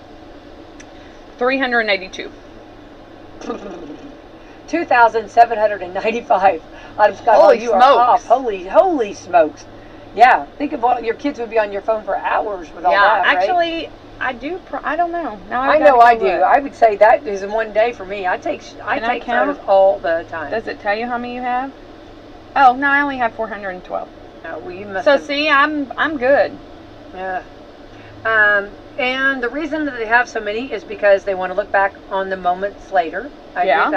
382.
2,795.
Holy
you
smokes.
Are off. Holy smokes. Yeah, think of all your kids would be on your phone for hours with all that, right?
Actually, I do. I don't know. Now
I know I do. I would say that is in one day for me. I take photos all the time.
Does it tell you how many you have? Oh no, I only have 412.
No, well, you must.
So see, I'm good.
Yeah. And the reason that they have so many is because they want to look back on the moments later. I agree with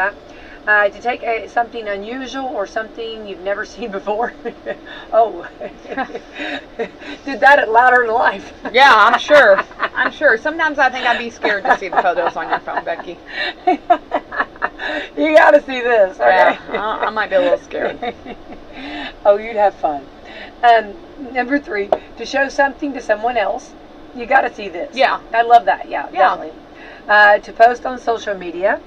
that. To take something unusual or something you've never seen before. Oh, did that at Louder in Life.
Yeah, I'm sure. I'm sure. Sometimes I think I'd be scared to see the photos on your phone, Becky.
You got to see this. Okay?
Yeah, I might be a little scared.
Oh, you'd have fun. Number 3, to show something to someone else. You got to see this.
Yeah.
I love that. Yeah. Definitely. To post on social media.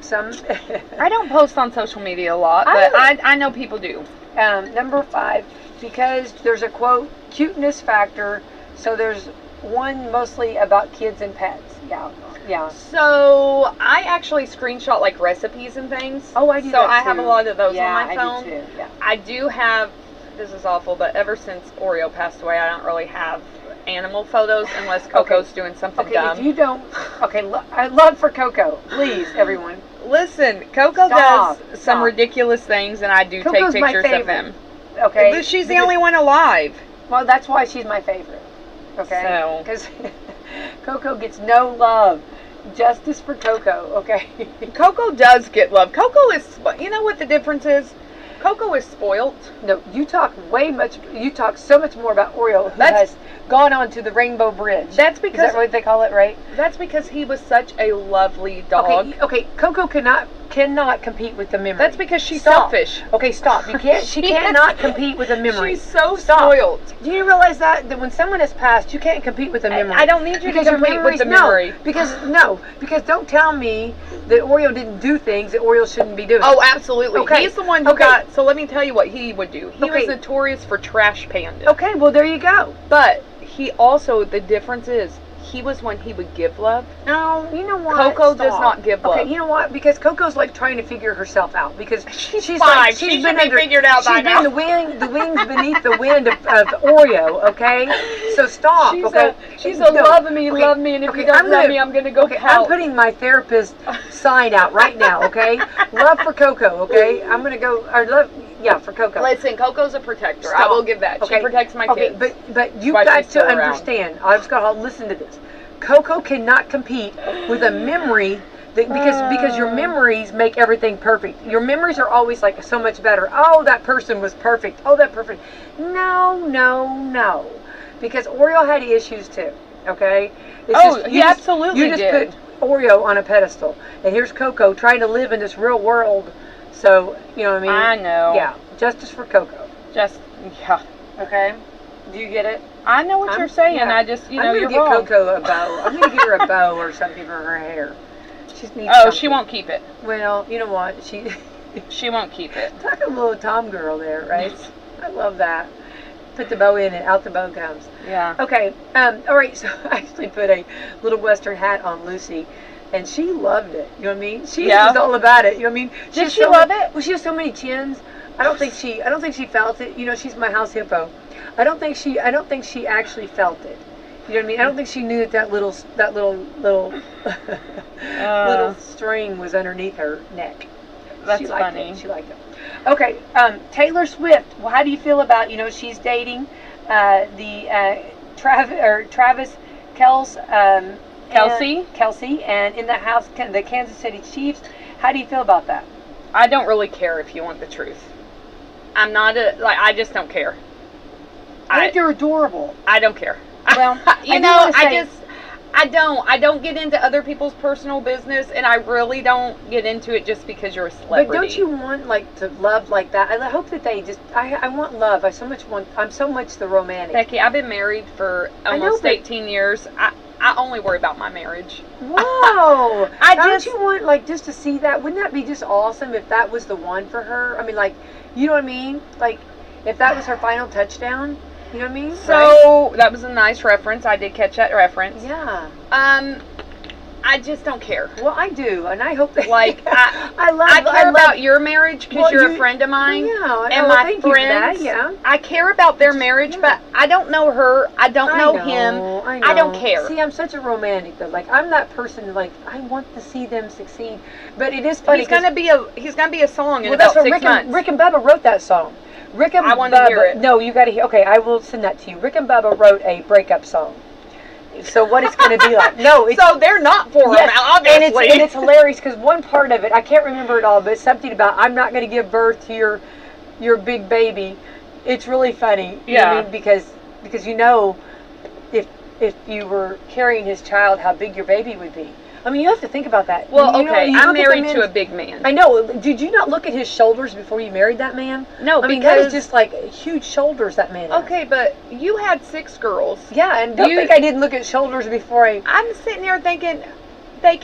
I don't post on social media a lot, but I know people do.
Number 5, because there's a quote, cuteness factor. So there's one mostly about kids and pets. Yeah.
So I actually screenshot like recipes and things.
Oh, I do.
So I have a lot of those on my phone.
I do too. Yeah.
I do have. This is awful, but ever since Oreo passed away, I don't really have animal photos unless Coco's doing something dumb.
If you don't, I love for Coco. Please, everyone.
Listen, Coco does some ridiculous things, and I do
Coco's
take pictures of them.
Okay.
She's the only one alive.
Well, that's why she's my favorite. Okay.
So.
Because Coco gets no love. Justice for Coco. Okay.
Coco does get love. Coco is. You know what the difference is? Coco is spoiled.
No, you talk so much more about Oreo, who has gone on to the Rainbow Bridge.
That's because...
Is that what they call it, right?
That's because he was such a lovely dog.
Okay, Coco cannot compete with the memory.
That's because she's selfish.
Okay, stop. You can't. She cannot compete with a memory.
She's so spoiled.
Do you realize that when someone has passed, you can't compete with a memory?
I don't need you to compete with the memory.
Because don't tell me that Oreo didn't do things that Oreo shouldn't be doing.
Oh, absolutely.
Okay.
He's the one who got. So let me tell you what he would do. He was notorious for trash panda.
Okay, well there you go.
But he also, the difference is, he was when he would give love.
No, you know what?
Coco does not give love.
Okay, you know what? Because Coco's like trying to figure herself out. Because she's 5.
Like, she's been figured out by now.
She's been the wings beneath the wind of Oreo. Okay, so stop.
She's love me, and if you don't love me, I'm gonna go.
I'm putting my therapist sign out right now. Okay, love for Coco. Okay, I'm gonna go. For Coco.
Listen, Coco's a protector. I will give that. She protects my kids.
But you've got to understand. I've just got to listen to this. Coco cannot compete with a memory because your memories make everything perfect. Your memories are always like so much better. Oh, that person was perfect. Oh, that perfect. No. Because Oreo had issues too. Okay.
He absolutely did.
You just put Oreo on a pedestal, and here's Coco trying to live in this real world. So, you know what I mean?
I know.
Yeah. Justice for Coco.
Yeah.
Okay. Do you get it?
I know what you're saying.
Yeah.
I just, you know,
I'm
you're
gonna get
wrong.
Coco a bow. I'm gonna get her a bow or something for her hair. She needs
Oh,
something.
she won't keep it.
Well, you know what?
She won't keep it.
Talk a little Tom girl there, right? I love that. Put the bow in and out the bow comes.
Yeah.
Okay. All right. So I actually put a little Western hat on Lucy, and she loved it. You know what I mean? She was all about it. You know what I mean?
Did she love it?
Well, she has so many chins. I don't think she felt it. You know, she's my house hippo. I don't think she actually felt it. You know what I mean? I don't think she knew that little little string was underneath her neck.
That's
she liked
funny.
It. She liked it. Okay, Taylor Swift. Well, how do you feel about, you know, she's dating Travis Kelsey, and in the house, the Kansas City Chiefs. How do you feel about that?
I don't really care if you want the truth. I'm not I just don't care.
I think they're adorable.
I don't care.
Well,
I don't get into other people's personal business, and I really don't get into it just because you're a celebrity.
But don't you want, like, to love like that? I hope that they just, I want love. I'm so much the romantic.
Becky, I've been married for almost 18 years. I only worry about my marriage.
Whoa! Don't you want, like, just to see that? Wouldn't that be just awesome if that was the one for her? I mean, like, you know what I mean? Like, if that was her final touchdown. You know what I mean?
So, that was a nice reference. I did catch that reference.
Yeah.
I just don't care.
Well, I do, and I hope that.
Like, I care about your marriage because you're a friend of mine.
Yeah,
and my friends.
Yeah.
I care about their marriage, but I don't know her. I don't know him. I don't care.
See, I'm such a romantic though. Like, I'm that person. Like, I want to see them succeed. But it is funny.
He's gonna be a song in about 6 months.
Rick and Bubba wrote that song.
I want to hear it.
No, you got to hear. Okay, I will send that to you. Rick and Bubba wrote a breakup song. So what it's going to be like? No,
so they're not for him, obviously.
And it's hilarious because one part of it, I can't remember it all, but it's something about I'm not going to give birth to your big baby. It's really funny. You know what I mean? Because you know, if you were carrying his child, how big your baby would be. I mean, you have to think about that.
Well, okay, I'm married to a big man.
I know. Did you not look at his shoulders before you married that man?
No,
I mean, that is just like huge shoulders that man has.
Okay, but you had 6 girls.
Yeah, and don't think I didn't look at shoulders before
I'm sitting here thinking, they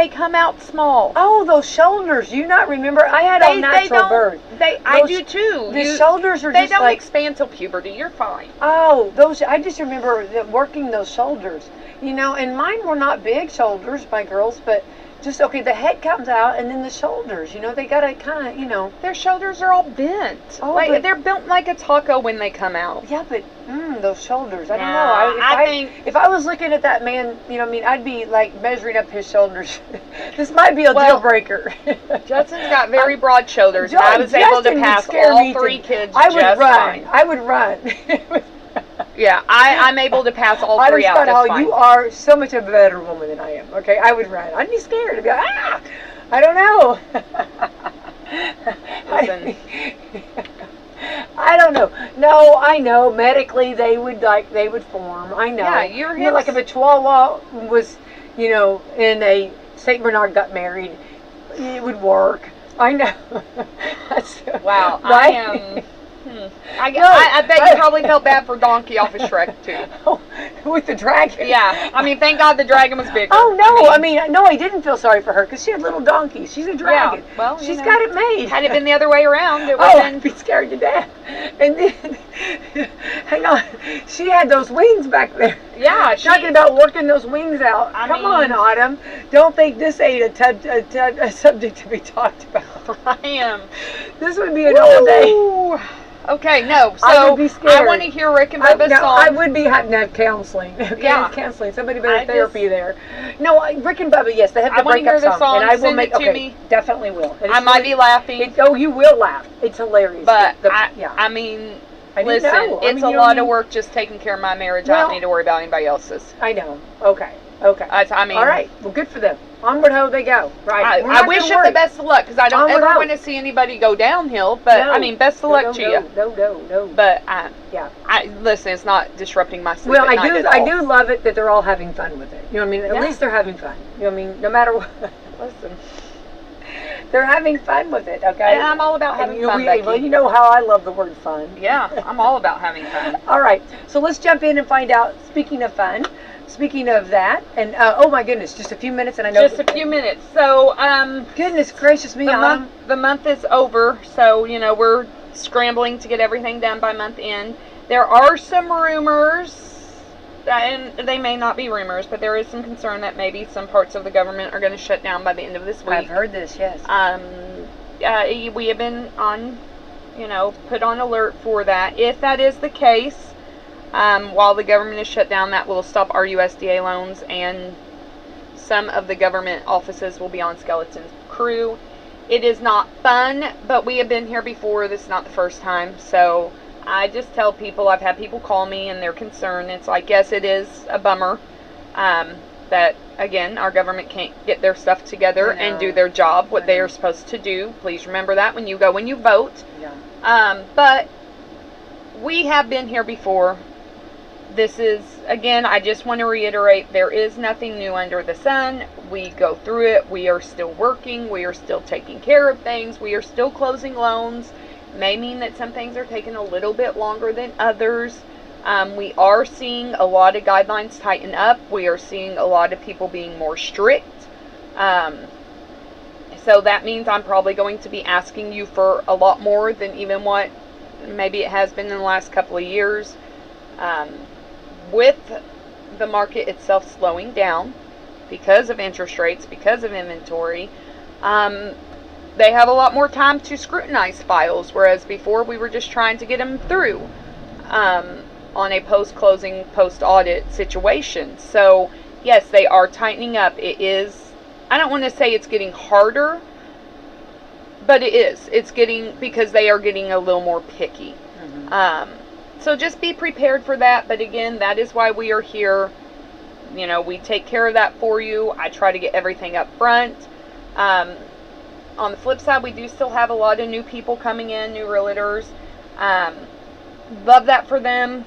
come out small.
Oh, those shoulders. You not remember? I had a natural birth.
I do too.
The shoulders are
they
just
don't
like
expand till puberty. You're fine.
Oh, I just remember working those shoulders. You know, and mine were not big shoulders, my girls, but just, okay, the head comes out and then the shoulders, you know, they got to kind of, you know.
Their shoulders are all bent. Oh, like, they're built like a taco when they come out.
Yeah, but, those shoulders, I don't know. If I was looking at that man, you know what I mean, I'd be, like, measuring up his shoulders. This might be a deal breaker.
Justin's got very broad shoulders. I was able to pass all 3 kids just fine.
I would run.
Yeah, I'm able to pass all 3 out just fine.
You are so much a better woman than I am, okay? I would run. I'd be scared. I'd be like, I don't know.
Listen.
I don't know. No, I know. Medically, they would form. I know.
Yeah,
you know, like if a Chihuahua was, you know, in a Saint Bernard got married, it would work. I know.
Wow,
right?
I am... I bet you probably felt bad for Donkey off of Shrek, too.
Oh, with the dragon?
Yeah. I mean, thank God the dragon was bigger.
Oh, no. I mean, I didn't feel sorry for her because she had little donkeys. She's a dragon.
Yeah. Well,
she's got it made.
Had it been the other way around, it would
I'd be scared to death. And then, hang on, she had those wings back there.
Yeah.
Talking about working those wings out. Come on, Autumn. Don't think this ain't a subject to be talked about.
I am.
This would be an all day.
Okay, no. So
I would be scared.
I want to hear Rick and Bubba's song.
I would be having to have counseling. Counseling. Somebody better therapy there. No, Rick and Bubba. Yes, they have the breakup song, and I will make. Okay, definitely will.
I might be laughing.
You will laugh. It's hilarious.
But I mean, listen, it's a lot of work just taking care of my marriage. I don't need to worry about anybody else's.
I know. Okay.
I mean,
all right. Well, good for them. Onward ho they go. Right.
I wish them the best of luck because I don't ever want to see anybody go downhill. But I mean, best of luck to you.
No.
But listen, it's not disrupting my sleep.
Well, I do love it that they're all having fun with it. You know what I mean? At least they're having fun. You know what I mean? No matter what.
Listen.
They're having fun with it, okay?
And I'm all about having fun, Becky.
Well, you know how I love the word fun.
Yeah, I'm all about having fun.
All right, so let's jump in and find out, speaking of fun, speaking of that, and oh my goodness, just a few minutes, and I know...
Just a few minutes. So,
goodness gracious me,
the month is over, so, you know, we're scrambling to get everything done by month end. There are some rumors, and they may not be rumors, but there is some concern that maybe some parts of the government are going to shut down by the end of this week.
I've heard this, yes.
We have been on, you know, put on alert for that. If that is the case, while the government is shut down, that will stop our USDA loans, and some of the government offices will be on skeleton crew. It is not fun, but we have been here before. This is not the first time, so... I just tell people, I've had people call me and they're concerned. It's like, yes, it is a bummer that, again, our government can't get their stuff together and do their job, what they are supposed to do. Please remember that when you go and you vote. Yeah. But we have been here before. This is, again, I just want to reiterate, there is nothing new under the sun. We go through it. We are still working. We are still taking care of things. We are still closing loans. May mean that some things are taking a little bit longer than others. We are seeing a lot of guidelines tighten up. We are seeing a lot of people being more strict. So that means I'm probably going to be asking you for a lot more than even what maybe it has been in the last couple of years. With the market itself slowing down because of interest rates, because of inventory, they have a lot more time to scrutinize files, whereas before we were just trying to get them through on a post-closing, post-audit situation. So, yes, they are tightening up. It is, I don't want to say it's getting harder, but it is. It's getting, because they are getting a little more picky. Mm-hmm. So just be prepared for that. But again, that is why we are here. You know, we take care of that for you. I try to get everything up front. On the flip side, we do still have a lot of new people coming in, new realtors. Love that for them.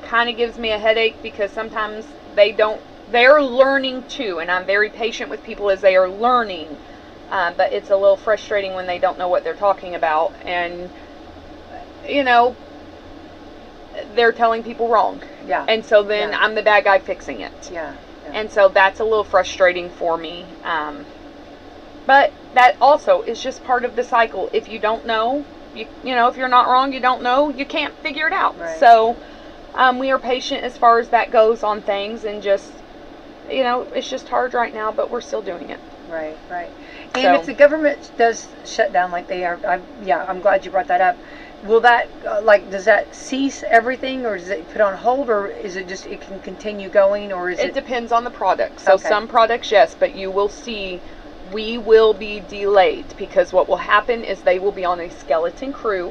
Kind of gives me a headache because sometimes they're learning too, and I'm very patient with people as they are learning. But it's a little frustrating when they don't know what they're talking about, and, you know, they're telling people wrong. Yeah. And so then I'm the bad guy fixing it. Yeah. And so that's a little frustrating for me. But that also is just part of the cycle. If you don't know, you know, if you're not wrong, you don't know, you can't figure it out. Right. So we are patient as far as that goes on things, and just, you know, it's just hard right now, but we're still doing it.
Right, right. And if the government does shut down like they are, I'm glad you brought that up. Will that, does that cease everything, or is it put on hold, or is it just, it can continue going, or is it?
It depends on the product. So some products, yes, but you will see, we will be delayed, because what will happen is they will be on a skeleton crew,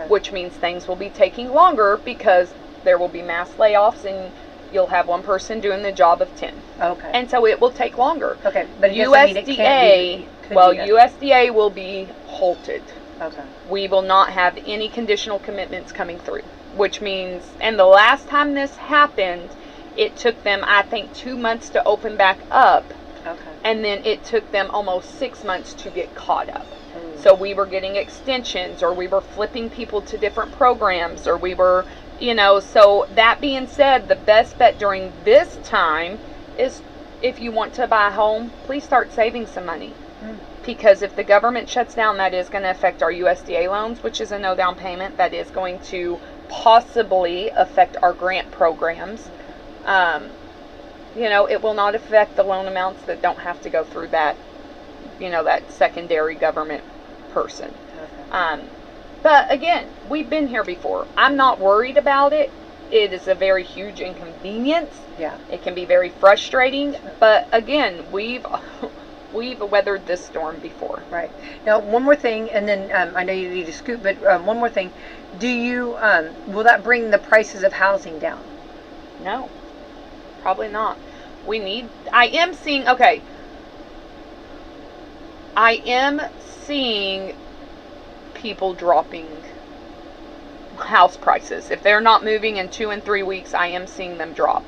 which means things will be taking longer because there will be mass layoffs and you'll have one person doing the job of 10. Okay. And so it will take longer. Okay. But USDA, USDA will be halted. Okay. We will not have any conditional commitments coming through, which means, and the last time this happened, it took them, I think, 2 months to open back up. Okay. And then it took them almost 6 months to get caught up. So we were getting extensions, or we were flipping people to different programs, or we were, you know, so that being said, the best bet during this time is, if you want to buy a home, please start saving some money. Because if the government shuts down, that is going to affect our USDA loans, which is a no down payment. That is going to possibly affect our grant programs. You know, it will not affect the loan amounts that don't have to go through that, you know, that secondary government person. Okay. But again, we've been here before. I'm not worried about it. It is a very huge inconvenience. Yeah. It can be very frustrating. But again, we've weathered this storm before. Right.
Now, one more thing, and then I know you need to scoot, but one more thing. Do you, will that bring the prices of housing down?
No. Probably not. I am seeing people dropping house prices. If they're not moving in 2 and 3 weeks, I am seeing them drop.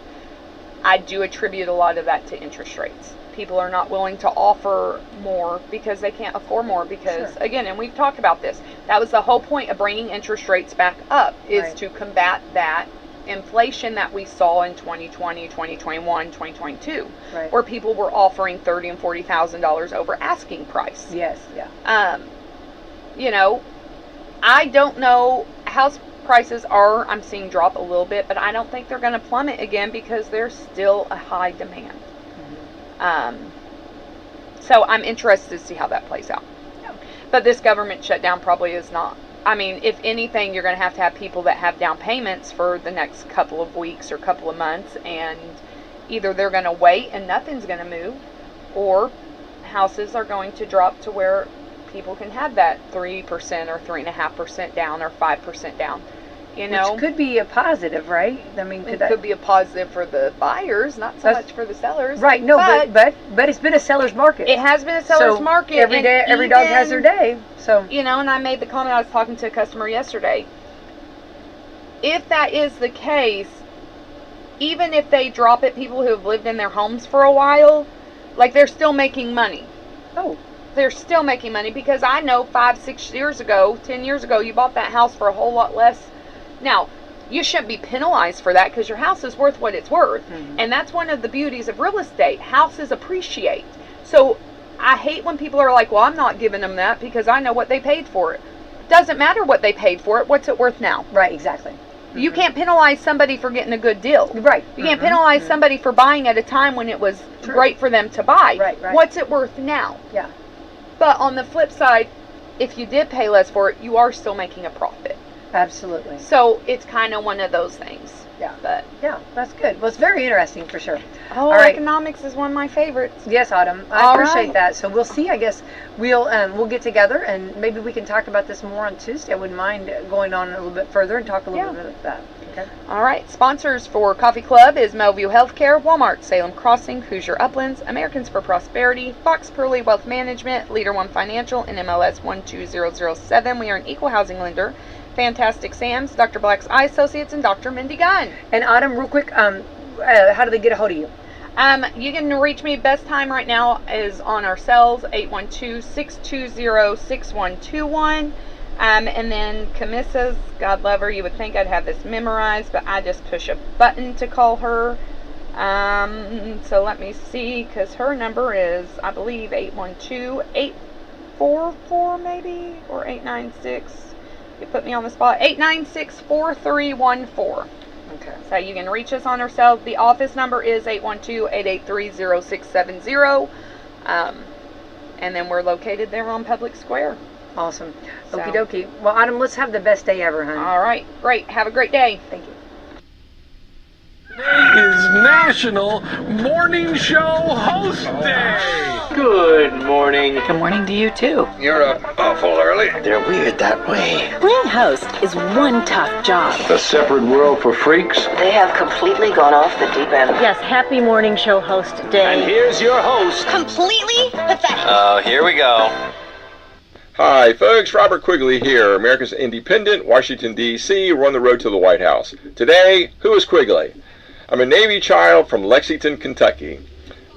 I do attribute a lot of that to interest rates. people are not willing to offer more because they can't afford more because, again, and we've talked about this, that was the whole point of bringing interest rates back up, is to combat that inflation that we saw in 2020, 2021, 2022, where people were offering $30,000 and $40,000 over asking price.
Yes, yeah.
You know, I don't know, house prices I'm seeing drop a little bit, but I don't think they're going to plummet again because there's still a high demand. So I'm interested to see how that plays out. But this government shutdown probably is not. I mean, if anything, you're going to have people that have down payments for the next couple of weeks or couple of months, and either they're going to wait and nothing's going to move, or houses are going to drop to where people can have that 3% or 3.5% down or 5% down. You know,
which could be a positive, right? I mean,
could be a positive for the buyers, not so much for the sellers.
Right? No, but it's been a seller's market.
It has been a seller's market.
Every dog has their day. So
you know, and I made the comment. I was talking to a customer yesterday. If that is the case, even if they drop it, people who have lived in their homes for a while, like, they're still making money.
Oh.
They're still making money, because I know 5, 6 years ago, 10 years ago, you bought that house for a whole lot less. Now, you shouldn't be penalized for that because your house is worth what it's worth. And that's one of the beauties of real estate. Houses appreciate. So I hate when people are like, well, I'm not giving them that because I know what they paid for it. Doesn't matter what they paid for it. What's it worth now?
Right, exactly.
You can't penalize somebody for getting a good deal.
Right.
You can't penalize somebody for buying at a time when it was great for them to buy.
Right.
What's it worth now?
Yeah.
But on the flip side, if you did pay less for it, you are still making a profit.
Absolutely.
So it's kind of one of those things.
Yeah.
But
yeah, that's good. Well, it's very interesting for sure.
Oh, economics is one of my favorites.
Yes, Autumn. I appreciate that. So we'll see. I guess we'll get together and maybe we can talk about this more on Tuesday. I wouldn't mind going on a little bit further and talk a little bit about that. Okay.
All right. Sponsors for Coffee Club is Melview Healthcare, Walmart, Salem Crossing, Hoosier Uplands, Americans for Prosperity, Fox Pearly Wealth Management, Leader One Financial, and MLS 12007. We are an equal housing lender. Fantastic Sam's, Dr. Black's Eye Associates, and Dr. Mindy Gunn.
And Autumn, real quick, how do they get a hold of you?
You can reach me. Best time right now is on our cells, 812-620-6121. And then Camissa's, God love her, you would think I'd have this memorized, but I just push a button to call her. So let me see, because her number is, I believe, 812-844 maybe, or 896. You put me on the spot. 896-4314.
Okay.
So you can reach us on our cell. The office number is 812-883-0670. And then we're located there on Public Square.
Awesome. Okie dokie. Well, Autumn, let's have the best day ever, honey.
All right. Great. Have a great day.
Thank you.
Today is National Morning Show Host Day.
Good morning.
Good morning to you, too.
You're up awful early. They're weird that way.
Being host is one tough job.
A separate world for freaks.
They have completely gone off the deep end.
Yes, happy morning show host day.
And here's your host.
Completely pathetic.
Oh, here we go.
Hi, folks. Robert Quigley here, America's Independent, Washington, D.C. We're on the road to the White House. Today, who is Quigley? I'm a Navy child from Lexington, Kentucky.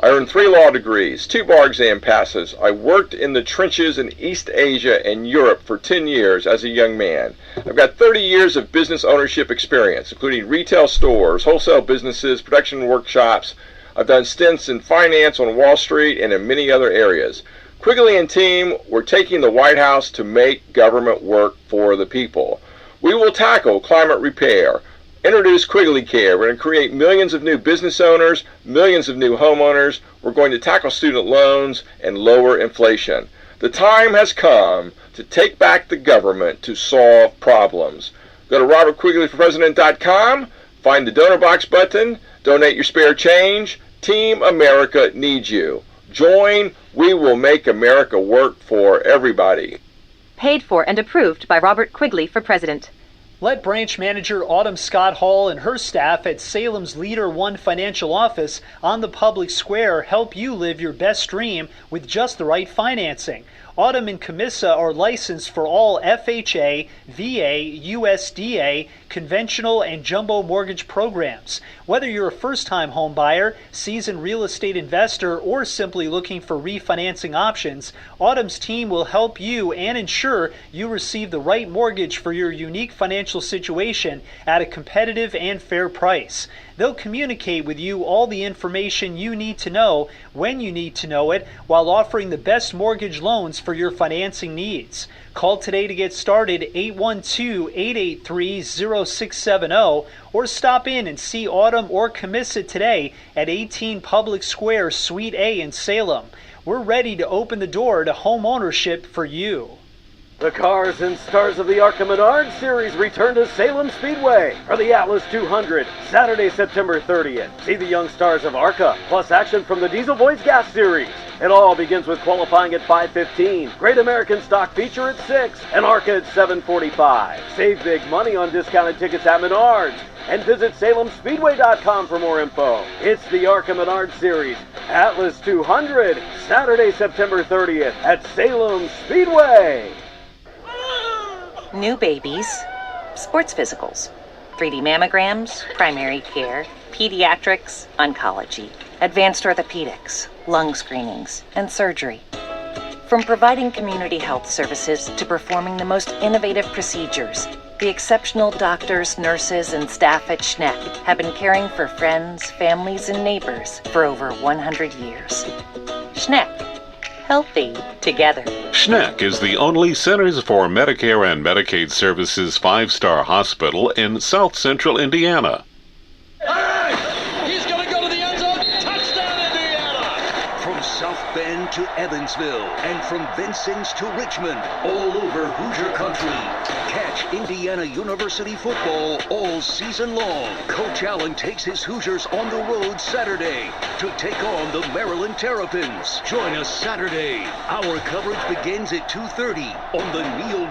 I earned 3 law degrees, 2 bar exam passes. I worked in the trenches in East Asia and Europe for 10 years as a young man. I've got 30 years of business ownership experience, including retail stores, wholesale businesses, production workshops. I've done stints in finance on Wall Street and in many other areas. Quigley and team, we're taking the White House to make government work for the people. We will tackle climate repair, introduce Quigley Care. We're going to create millions of new business owners, millions of new homeowners. We're going to tackle student loans and lower inflation. The time has come to take back the government to solve problems. Go to robertquigleyforpresident.com, find the donor box button, donate your spare change. Team America needs you. Join. We will make America work for everybody.
Paid for and approved by Robert Quigley for President.
Let branch manager Autumn Scott Hall and her staff at Salem's Leader One Financial Office on the Public Square help you live your best dream with just the right financing. Autumn and Camissa are licensed for all FHA, VA, USDA, conventional, and jumbo mortgage programs. Whether you're a first-time home buyer, seasoned real estate investor, or simply looking for refinancing options, Autumn's team will help you and ensure you receive the right mortgage for your unique financial situation at a competitive and fair price. They'll communicate with you all the information you need to know when you need to know it, while offering the best mortgage loans for your financing needs. Call today to get started, 812-883-0670, or stop in and see Autumn or Camissa today at 18 Public Square, Suite A in Salem. We're ready to open the door to home ownership for you.
The cars and stars of the ARCA Menard Series return to Salem Speedway for the Atlas 200, Saturday, September 30th. See the young stars of ARCA, plus action from the Diesel Boys Gas Series. It all begins with qualifying at 5:15, Great American Stock Feature at 6, and ARCA at 7:45. Save big money on discounted tickets at Menards, and visit SalemSpeedway.com for more info. It's the ARCA Menard Series, Atlas 200, Saturday, September 30th at Salem Speedway.
New babies, sports physicals, 3D mammograms, primary care, pediatrics, oncology, advanced orthopedics, lung screenings, and surgery. From providing community health services to performing the most innovative procedures, the exceptional doctors, nurses, and staff at Schneck have been caring for friends, families, and neighbors for over 100 years. Schneck. Healthy together.
Schneck is the only Centers for Medicare and Medicaid Services 5-star hospital in South Central Indiana.
He's going to go to the end zone. Touchdown, Indiana! From South Bend to Evansville and from Vincennes to Richmond, all over Hoosier country. Catch Indiana University football all season long. Coach Allen takes his Hoosiers on the road Saturday to take on the Maryland Terrapins. Join us Saturday. Our coverage begins at 2:30 on the Neil